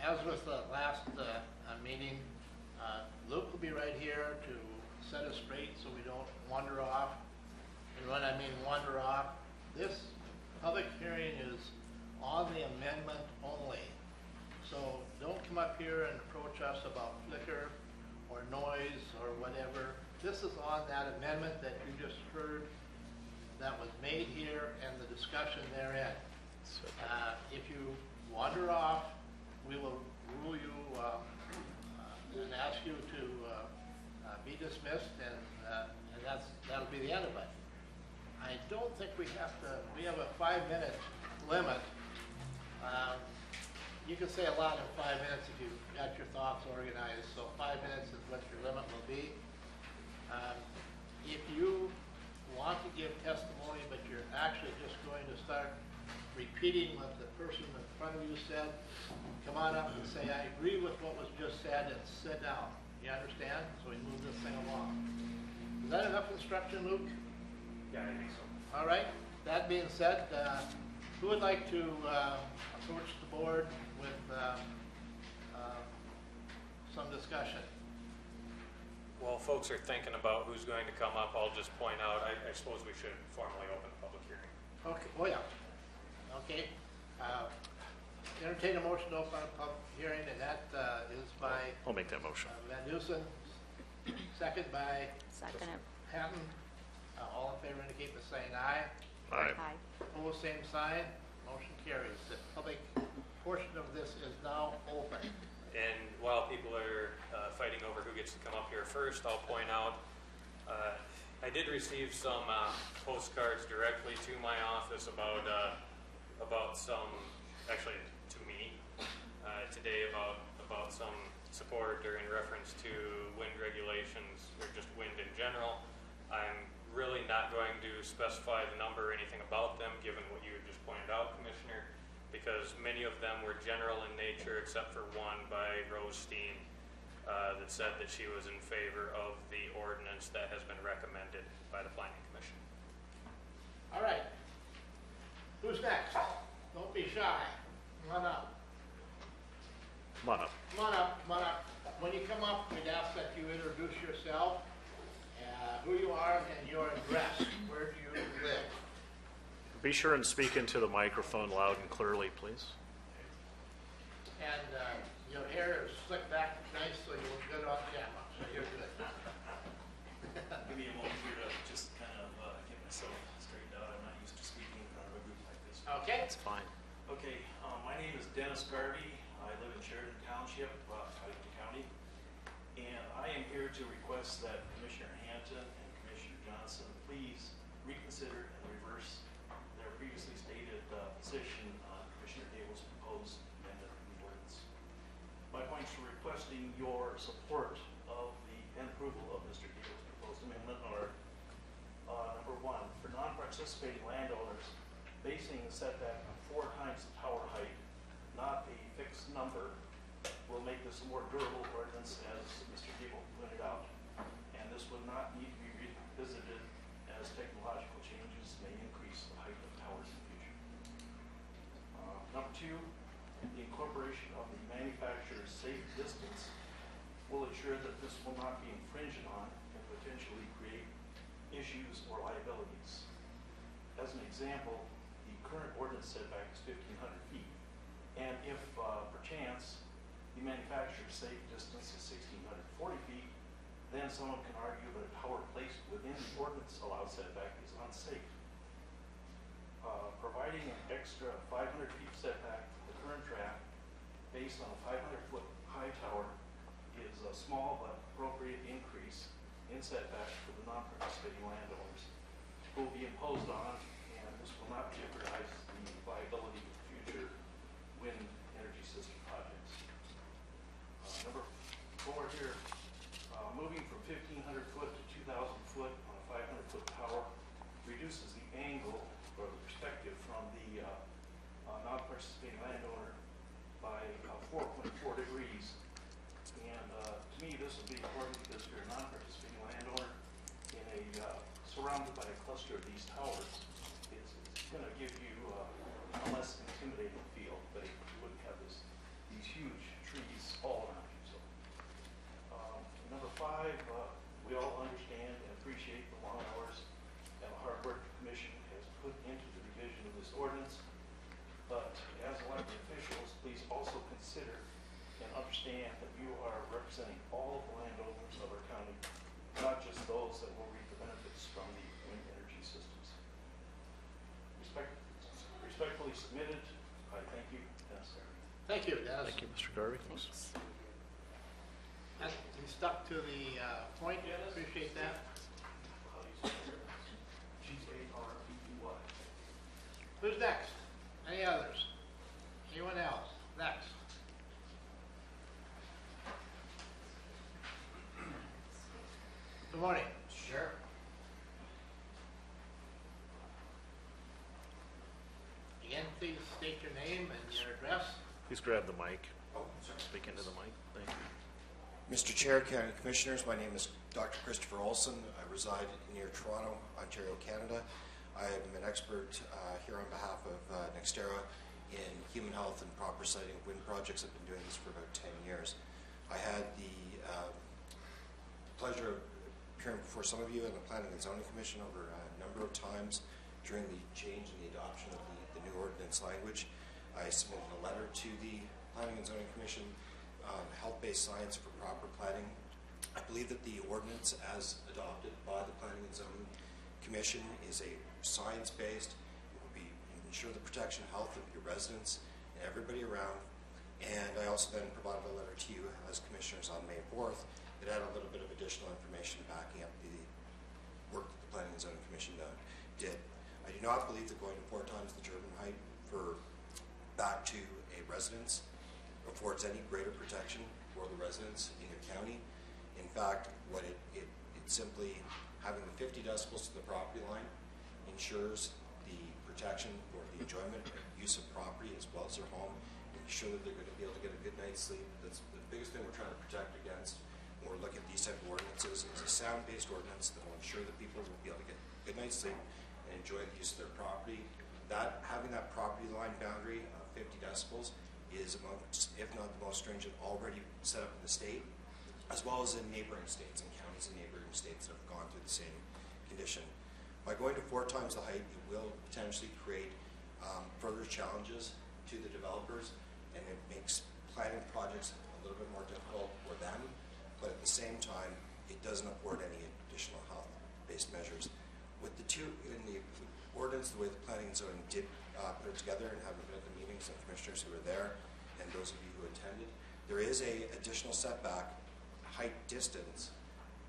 as with the last meeting, Luke will be right here to set us straight so we don't wander off. And when I mean wander off, this public hearing is on the amendment only. So don't come up here and approach us about flicker or noise or whatever. This is on that amendment that you just heard that was made here and the discussion therein. If you wander off, we will rule you and ask you to be dismissed, and that'll be the end of it. I don't think we have a 5-minute limit. You can say a lot in 5 minutes if you've got your thoughts organized, so 5 minutes is what your limit will be. If you want to give testimony, but you're actually just going to start repeating what the person in front of you said, come on up and say, I agree with what was just said, and sit down. You understand? So we move this thing along. Is that enough instruction, Luke? Yeah, I think so. All right. That being said, who would like to approach the board with some discussion? While folks are thinking about who's going to come up, I'll just point out, I suppose we should formally open the public hearing. Okay. Oh, yeah. Okay. Entertain a motion to open a public hearing, and that is by I'll make that motion. Van Dusen, second by Second it. Patton. All in favor indicate by saying aye. Aye. Aye. Opposed, same sign. Motion carries. The public portion of this is now open. And while people are fighting over who gets to come up here first, I'll point out I did receive some postcards directly to my office about some, actually to me today about some support or in reference to wind regulations or just wind in general. I'm really not going to specify the number or anything about them, given what you had just pointed out, Commissioner, because many of them were general in nature, except for one by Rose Steen that said that she was in favor of the ordinance that has been recommended by the Planning Commission. All right. Who's next? Don't be shy. Come on up. Come on up. Come on up. Come on up. When you come up, we'd ask that you introduce yourself, who you are, and your address. Where do you live? Be sure and speak into the microphone loud and clearly, please. And your hair is slicked back nice, so you look good on camera. So you're good. Give me a moment here to just kind of get myself straightened out. I'm not used to speaking in front of a group like this. Okay. That's fine. Okay, my name is Dennis Garvey. I live in Sheridan Township, Cottington County. And I am here to request that Commissioner Hanton and Commissioner Johnson please reconsider and reverse their previously stated position on Commissioner Gable's proposed amendment of the ordinance. My points for requesting your support of the and approval of Mr. Gable's proposed amendment are number one, for non-participating landowners, basing the setback on 4 times the tower height, not a fixed number, will make this a more durable ordinance, as Mr. Gable pointed out. And this would not need to be revisited as technological changes may increase the height of towers in the future. Number two, The incorporation of the manufacturer's safe distance will ensure that this will not be infringed on and potentially create issues or liabilities. As an example, the current ordinance setback is 1,500 feet. And if perchance the manufacturer's safe distance is 1,640 feet, then someone can argue that a tower placed within the ordinance allowed setback is unsafe. Providing an extra 500 feet setback to the current draft based on a 500-foot high tower is a small but appropriate increase in setback for the non-participating landowners who will be imposed on, and this will not jeopardize the viability of future wind energy system projects. Number 4 here, moving from 1,500 foot to 2,000 foot on a 500-foot tower reduces the angle or the perspective from the non-participating landowner by 4.4 degrees. And to me, this will be important because if you're a non-participating landowner in surrounded by a cluster of these towers, it's going to give you a less intimidating feel, but you wouldn't have these huge trees all around you. So, number 5, we all understand and appreciate the long hours and the hard work the Commission has put into the revision of this ordinance. But as elected officials, please also consider and understand that you are representing all of the landowners of our county, not just those that will reap the benefits from the wind energy systems. Respectfully submitted. I thank you, Dennis. Thank you, Dennis. Thank you, Mr. Garvey. Thanks. You stuck to the point. Appreciate that. G-A-R-B-E-Y. Who's next? Any others? Anyone else? Next. Good morning. Sure. Again, please state your name and your address. Please grab the mic. Oh, sorry. Speak into the mic. Thank you. Mr. Chair, County Commissioners, my name is Dr. Christopher Olson. I reside near Toronto, Ontario, Canada. I am an expert here on behalf of Nextera in human health and proper siting of wind projects. I've been doing this for about 10 years. I had the pleasure of appearing before some of you in the Planning and Zoning Commission over a number of times during the change in the adoption of the new ordinance language. I submitted a letter to the Planning and Zoning Commission on health-based science for proper planning. I believe that the ordinance as adopted by the Planning and Zoning Commission is a science-based. It will be ensure the protection and health of your residents and everybody around. And I also then provided a letter to you as commissioners on May 4th that had a little bit of additional information backing up the work that the Planning and Zoning Commission did. I do not believe that going to 4 times the turbine height for back to a residence affords any greater protection for the residents in your county. In fact, what it simply having the 50 decibels to the property line ensures the protection for the enjoyment and use of property as well as their home, and ensure that they're going to be able to get a good night's sleep. That's the biggest thing we're trying to protect against when we're looking at these type of ordinances. It's a sound-based ordinance that will ensure that people will be able to get a good night's sleep and enjoy the use of their property. That having that property line boundary of 50 decibels is amongst, if not the most stringent, already set up in the state, as well as in neighboring states and counties and neighboring states that have gone through the same condition. By going to 4 times the height, it will potentially create further challenges to the developers, and it makes planning projects a little bit more difficult for them, but at the same time, it doesn't afford any additional health-based measures. With the two, in the ordinance, the way the Planning and Zoning did put it together, and having been at the meetings and commissioners who were there, and those of you who attended, there is a additional setback height distance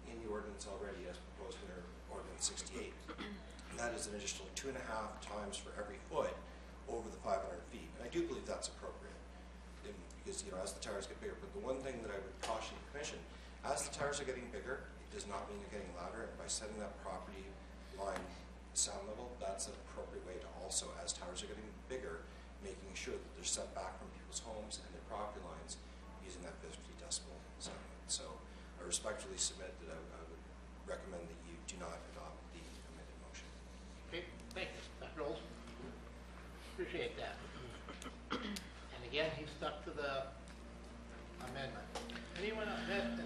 in the ordinance already as proposed in Ordinance 68. And that is an additional 2.5 times for every foot over the 500 feet. And I do believe that's appropriate because, you know, as the towers get bigger. But the one thing that I would caution the Commission, as the towers are getting bigger, it does not mean they're getting louder. And by setting that property line sound level, that's an appropriate way to also, as towers are getting bigger, making sure that they're set back from people's homes and their property lines using that 50 decibel sound. So I respectfully submit that I would recommend that you do not adopt the amended motion. Okay, thank you. Dr. Olson? Appreciate that. Any again, he stuck to the amendment. Anyone else?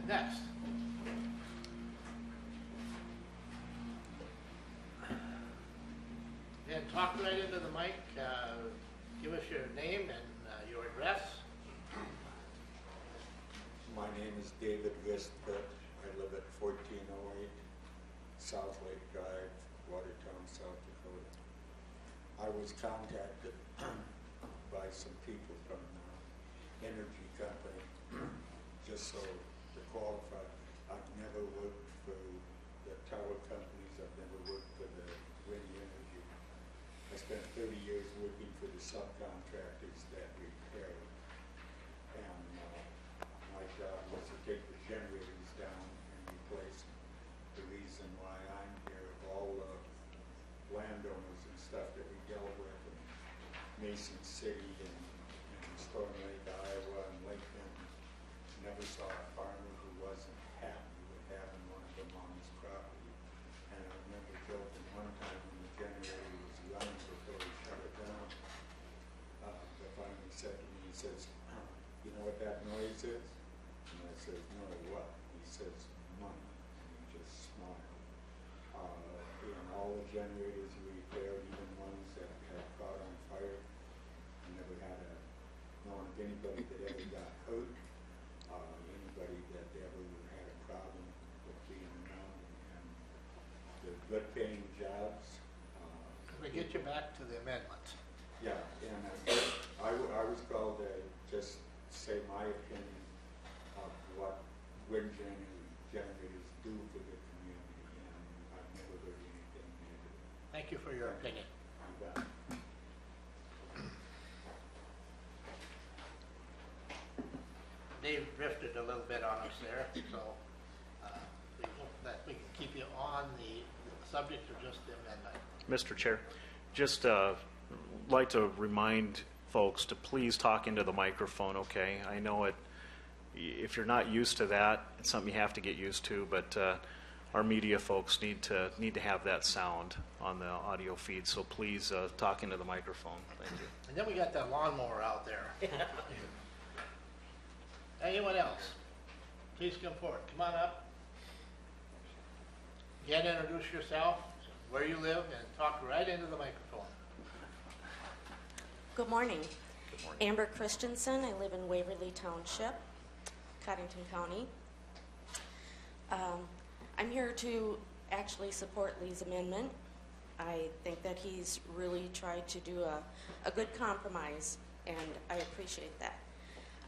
Next? And talk right into the mic, give us your name and your address. My name is David Wistbett. I live at 1408 South Lake Drive, Watertown, South Dakota. I was contacted by some people from the energy company, just so to qualify. I've never worked for the tower companies. I've never worked for the wind energy. I spent 30 years working for the subcontractors that repair it. And my job was to take the generators down and replace them. The reason why I'm here, of all the landowners and stuff that we dealt with in Mason City and Storm Lake, Iowa, and Lakeland, never saw a farmer who wasn't happy with having one of them on his property. And I remember joking one time when the generator was running before he shut it down, the farmer said to me, he says, you know what that noise is? And I said, no, what? He says, money. And he just smiled. And all the generators we repaired, even ones that had caught on fire, I never had known of anybody that ever got hurt, anybody that ever had a problem with being around. And they're good paying jobs. We get you back to the amendment. Yeah, and I was called to just say my opinion of what wind generators do for the community, and I've never heard anything negative. Thank you for your opinion. You bet. Dave drifted a little bit on us there, so we hope that we can keep you on the subject of just the amendment. Mr. Chair, just like to remind folks to please talk into the microphone, okay? I know if you're not used to that, it's something you have to get used to, but our media folks need to have that sound on the audio feed, so please talk into the microphone. Thank you. And then we got that lawnmower out there. Anyone else? Please come forward. Come on up. Again, introduce yourself, where you live, and talk right into the microphone. Good morning. Good morning. Amber Christensen. I live in Waverly Township, Cottington County. I'm here to actually support Lee's amendment. I think that he's really tried to do a good compromise, and I appreciate that.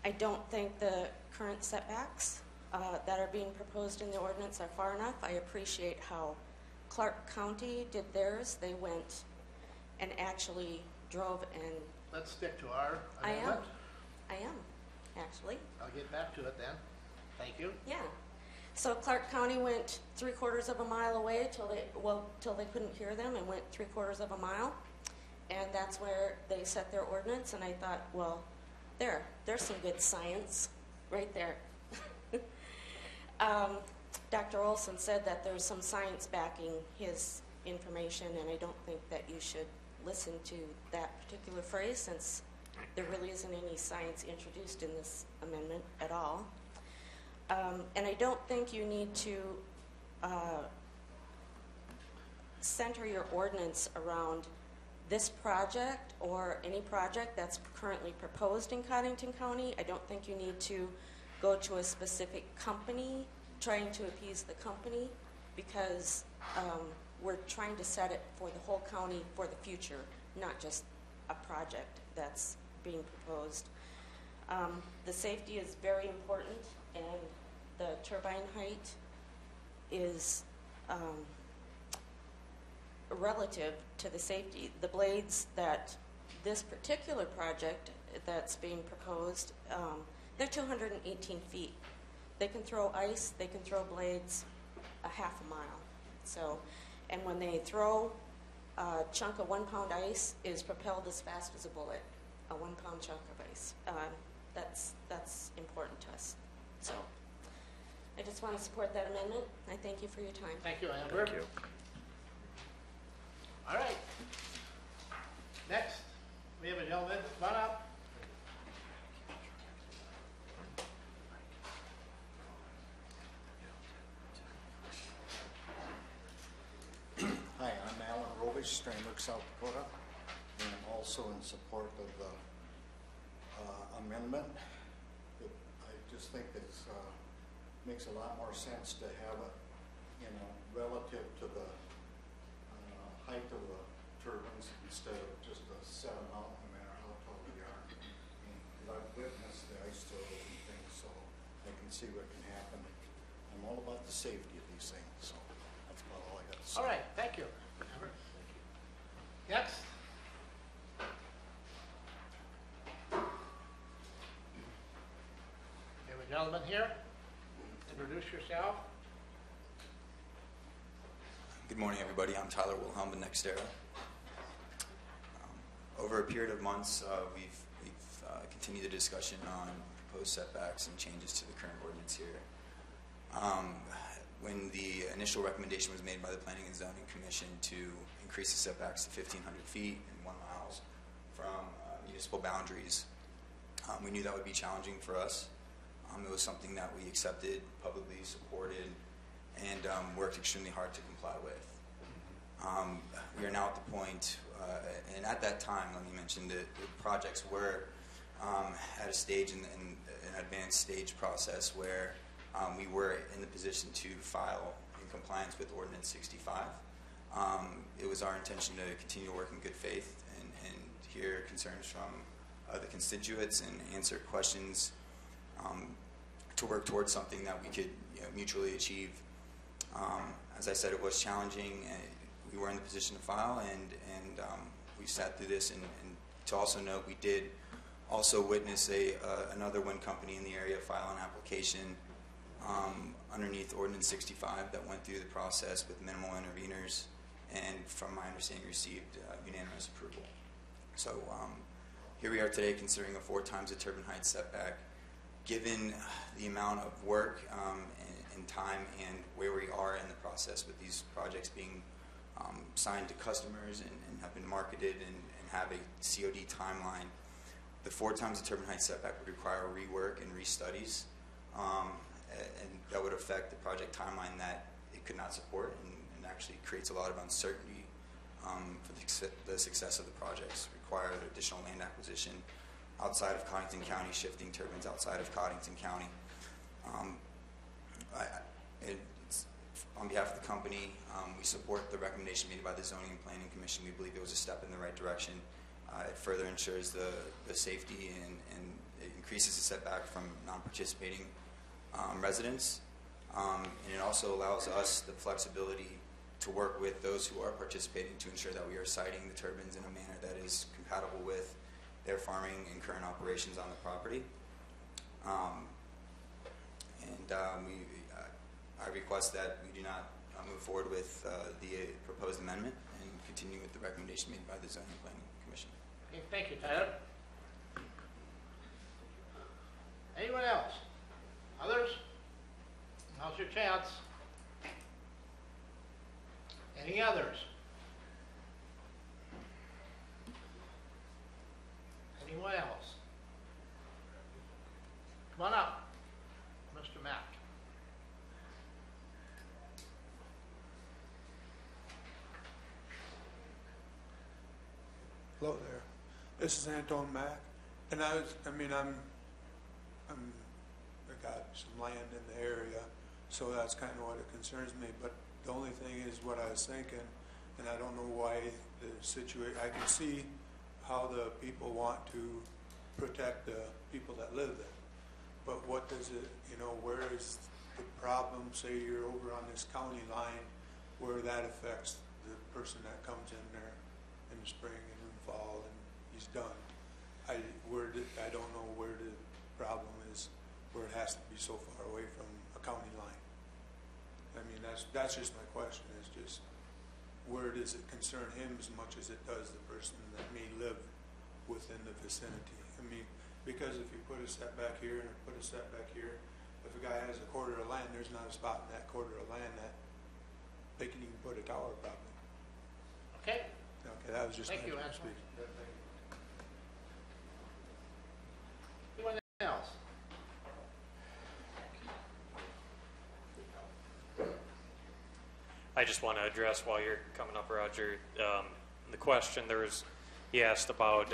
I don't think the current setbacks that are being proposed in the ordinance are far enough. I appreciate how Clark County did theirs. They went and actually drove and... Let's stick to our amendment. I am, actually. I'll get back to it then. Thank you. Yeah. So Clark County went 3/4 of a mile away till they couldn't hear them, and went 3/4 of a mile. And that's where they set their ordinance, and I thought, well, there's some good science right there. Dr. Olson said that there's some science backing his information, and I don't think that you should listen to that particular phrase, since there really isn't any science introduced in this amendment at all. And I don't think you need to center your ordinance around this project or any project that's currently proposed in Cottington County. I don't think you need to go to a specific company trying to appease the company, because we're trying to set it for the whole county for the future, not just a project that's being proposed. The safety is very important, and the turbine height is relative to the safety. The blades that this particular project that's being proposed, they're 218 feet. They can throw ice, they can throw blades a half a mile. So, and when they throw a chunk of 1 pound ice is propelled as fast as a bullet, a 1 pound chunk of ice. That's important to us. So, I just want to support that amendment. I thank you for your time. Thank you, Amber. Thank you. All right. Next, we have a gentleman. Come on up. Strandberg, South Dakota, and I'm also in support of the amendment. I just think it makes a lot more sense to have it, relative to the height of the turbines instead of just a set amount, no matter how tall they are. And I've witnessed the ice storms and things, so I can see what can happen. I'm all about the safety of these things, so that's about all I got to say. All right, thank you. Next. You have a gentleman here. Introduce yourself. Good morning, everybody. I'm Tyler Wilhelm with NextEra. Over a period of months, we've continued the discussion on proposed setbacks and changes to the current ordinance here. When the initial recommendation was made by the Planning and Zoning Commission to increase the setbacks to 1,500 feet and 1 mile from municipal boundaries, we knew that would be challenging for us. It was something that we accepted, publicly supported, and worked extremely hard to comply with. We are now at the point, and at that time, let me mention that the projects were at a stage in an advanced stage process where we were in the position to file in compliance with Ordinance 65. It was our intention to continue to work in good faith and hear concerns from the constituents and answer questions to work towards something that we could mutually achieve. As I said, it was challenging. We were in the position to file, and we sat through this. And to also note, we did also witness another wind company in the area file an application underneath Ordinance 65 that went through the process with minimal interveners, and from my understanding, received unanimous approval. So here we are today, considering a 4 times the turbine height setback. Given the amount of work and time and where we are in the process with these projects being signed to customers and have been marketed and have a COD timeline, the 4 times the turbine height setback would require rework and restudies, and that would affect the project timeline that it could not support, and actually creates a lot of uncertainty for the success of the projects. Require additional land acquisition outside of Cottington County, shifting turbines outside of Cottington County. On behalf of the company, we support the recommendation made by the Zoning and Planning Commission. We believe it was a step in the right direction. It further ensures the safety and it increases the setback from non-participating residents. And it also allows us the flexibility to work with those who are participating to ensure that we are siting the turbines in a manner that is compatible with their farming and current operations on the property. I request that we do not move forward with the proposed amendment and continue with the recommendation made by the Zoning and Planning Commission. Okay, thank you, Tyler. Anyone else? Others? Now's your chance. Any others? Anyone else? Come on up, Mr. Mack. Hello there. This is Anton Mack, and I got some land in the area, so that's kind of what it concerns me. But the only thing is what I was thinking, and I don't know why the situation. I can see how the people want to protect the people that live there, but what does it? Where is the problem? Say you're over on this county line, where that affects the person that comes in there in the spring and in the fall, and he's done. I don't know where the problem is, where it has to be so far away from a county line. I mean, that's just my question, is just where does it concern him as much as it does the person that may live within the vicinity? I mean, because if you put a setback here and put a setback here, if a guy has a quarter of land, there's not a spot in that quarter of land that they can even put a tower probably. Okay. Okay, that was just Thank you, my Anton. speak. Anyone else? I just want to address while you're coming up, Roger. the question, he asked about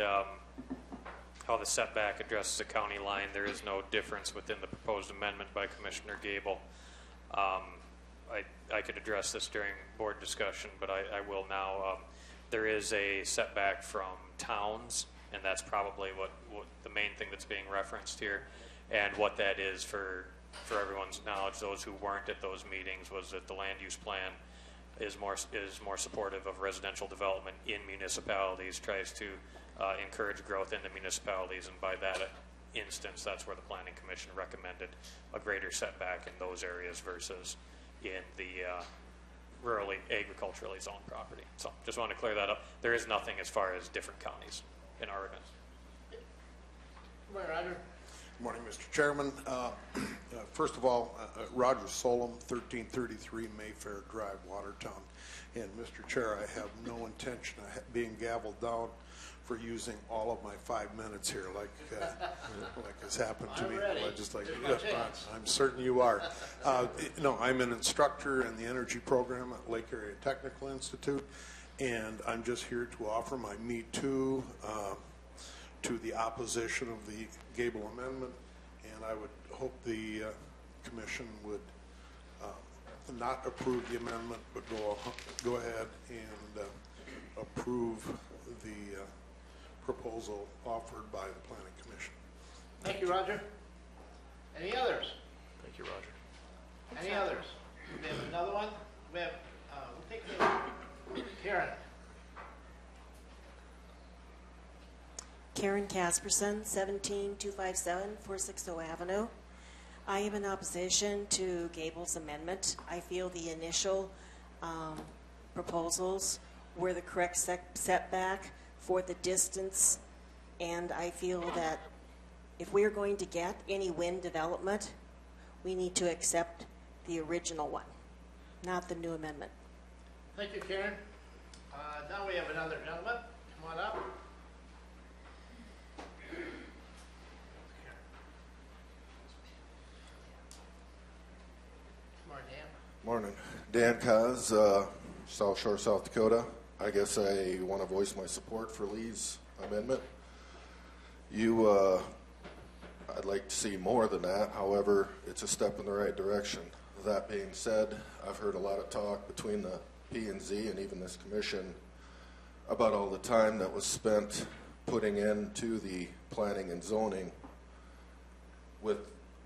how the setback addresses the county line. There is no difference within the proposed amendment by Commissioner Gable. I could address this during board discussion, but I will now. There is a setback from towns, and that's probably what the main thing that's being referenced here. And what that is, for everyone's knowledge, those who weren't at those meetings, was that the land use plan is more supportive of residential development in municipalities, tries to encourage growth in the municipalities, and by that instance, that's where the Planning Commission recommended a greater setback in those areas versus in the rurally agriculturally zoned property. So just want to clear that up. There is nothing as far as different counties in our ordinance. Come on, Roger. Good morning, Mr. Chairman. First of all, Roger Solom, 1333 Mayfair Drive, Watertown. And Mr. Chair, I have no intention of being gavelled down for using all of my 5 minutes here, like has happened to me in the legislature. Yes, I'm certain you are. No, I'm an instructor in the energy program at Lake Area Technical Institute, and I'm just here to offer my Me Too to the opposition of the Gable Amendment, and I would hope the Commission would not approve the amendment, but go ahead and approve the proposal offered by the Planning Commission. Thank you, Roger. Any others? Thank you, Roger. Any others? We have another one. We have, we'll take the Karen. Karen Casperson, 17257 460 Avenue. I am in opposition to Gable's amendment. I feel the initial proposals were the correct setback for the distance, and I feel that if we're going to get any wind development, we need to accept the original one, not the new amendment. Thank you, Karen. Now we have another gentleman. Come on up. Morning. Dan Kaz, South Shore, South Dakota. I guess I want to voice my support for Lee's amendment. I'd like to see more than that. However, it's a step in the right direction. That being said, I've heard a lot of talk between the P&Z and even this commission about all the time that was spent putting into the planning and zoning. With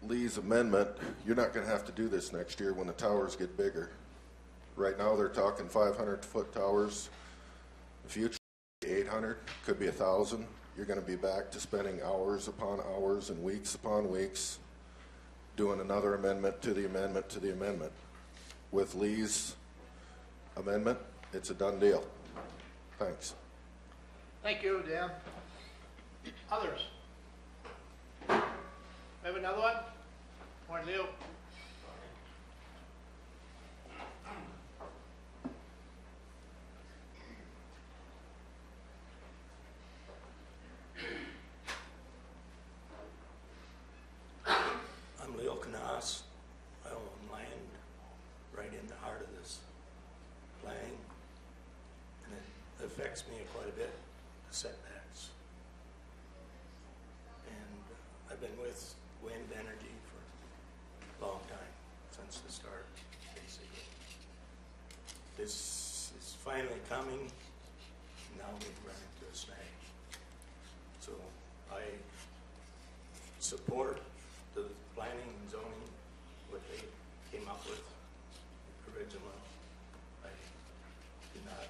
Lee's amendment, you're not going to have to do this next year when the towers get bigger. Right now they're talking 500-foot towers. The future, 800, could be 1,000. You're going to be back to spending hours upon hours and weeks upon weeks doing another amendment to the amendment to the amendment. With Lee's amendment, it's a done deal. Thanks. Thank you, Dan. Others? We have another one? Morning, Leo. I'm Leo Canas. I own land right in the heart of this planning, and it affects me quite a bit, the setbacks. And I've been with wind energy for a long time, since the start, basically. This is finally coming. Now we've run into a snag. So I support the planning and zoning, what they came up with originally. I do not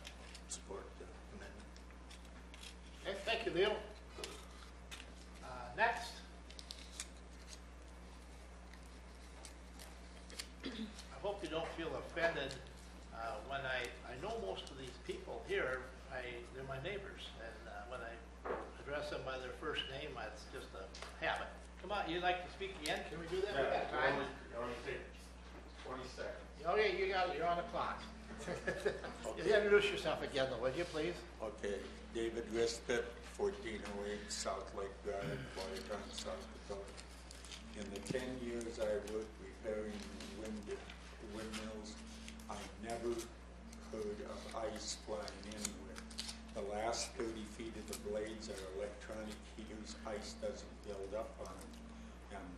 support the amendment. Okay, thank you, Leo. Next. I hope you don't feel offended when I know most of these people here, they're my neighbors, and when I address them by their first name, it's just a habit. Come on, you'd like to speak again? Can we do that? We got time. Only take 20 seconds. Okay, you're on the clock. You introduce yourself again, though, would you, please? Okay, David Rispett, 1408 South Lake Drive, Watertown, South Dakota. In the 10 years I worked repairing windmills, I never heard of ice flying anywhere. The ice doesn't build up on it. And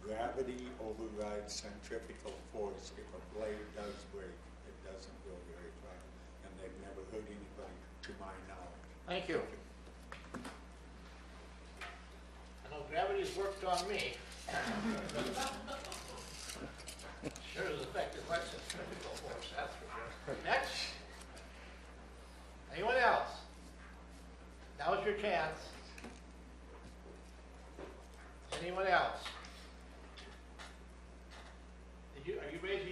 gravity overrides centrifugal force. If a blade does break, it doesn't go very far. And they've never hurt anybody, to my knowledge. Thank you. I know gravity's worked on me. Sure has affected my centrifugal force, that's for sure. Next. Anyone else? Now's your chance.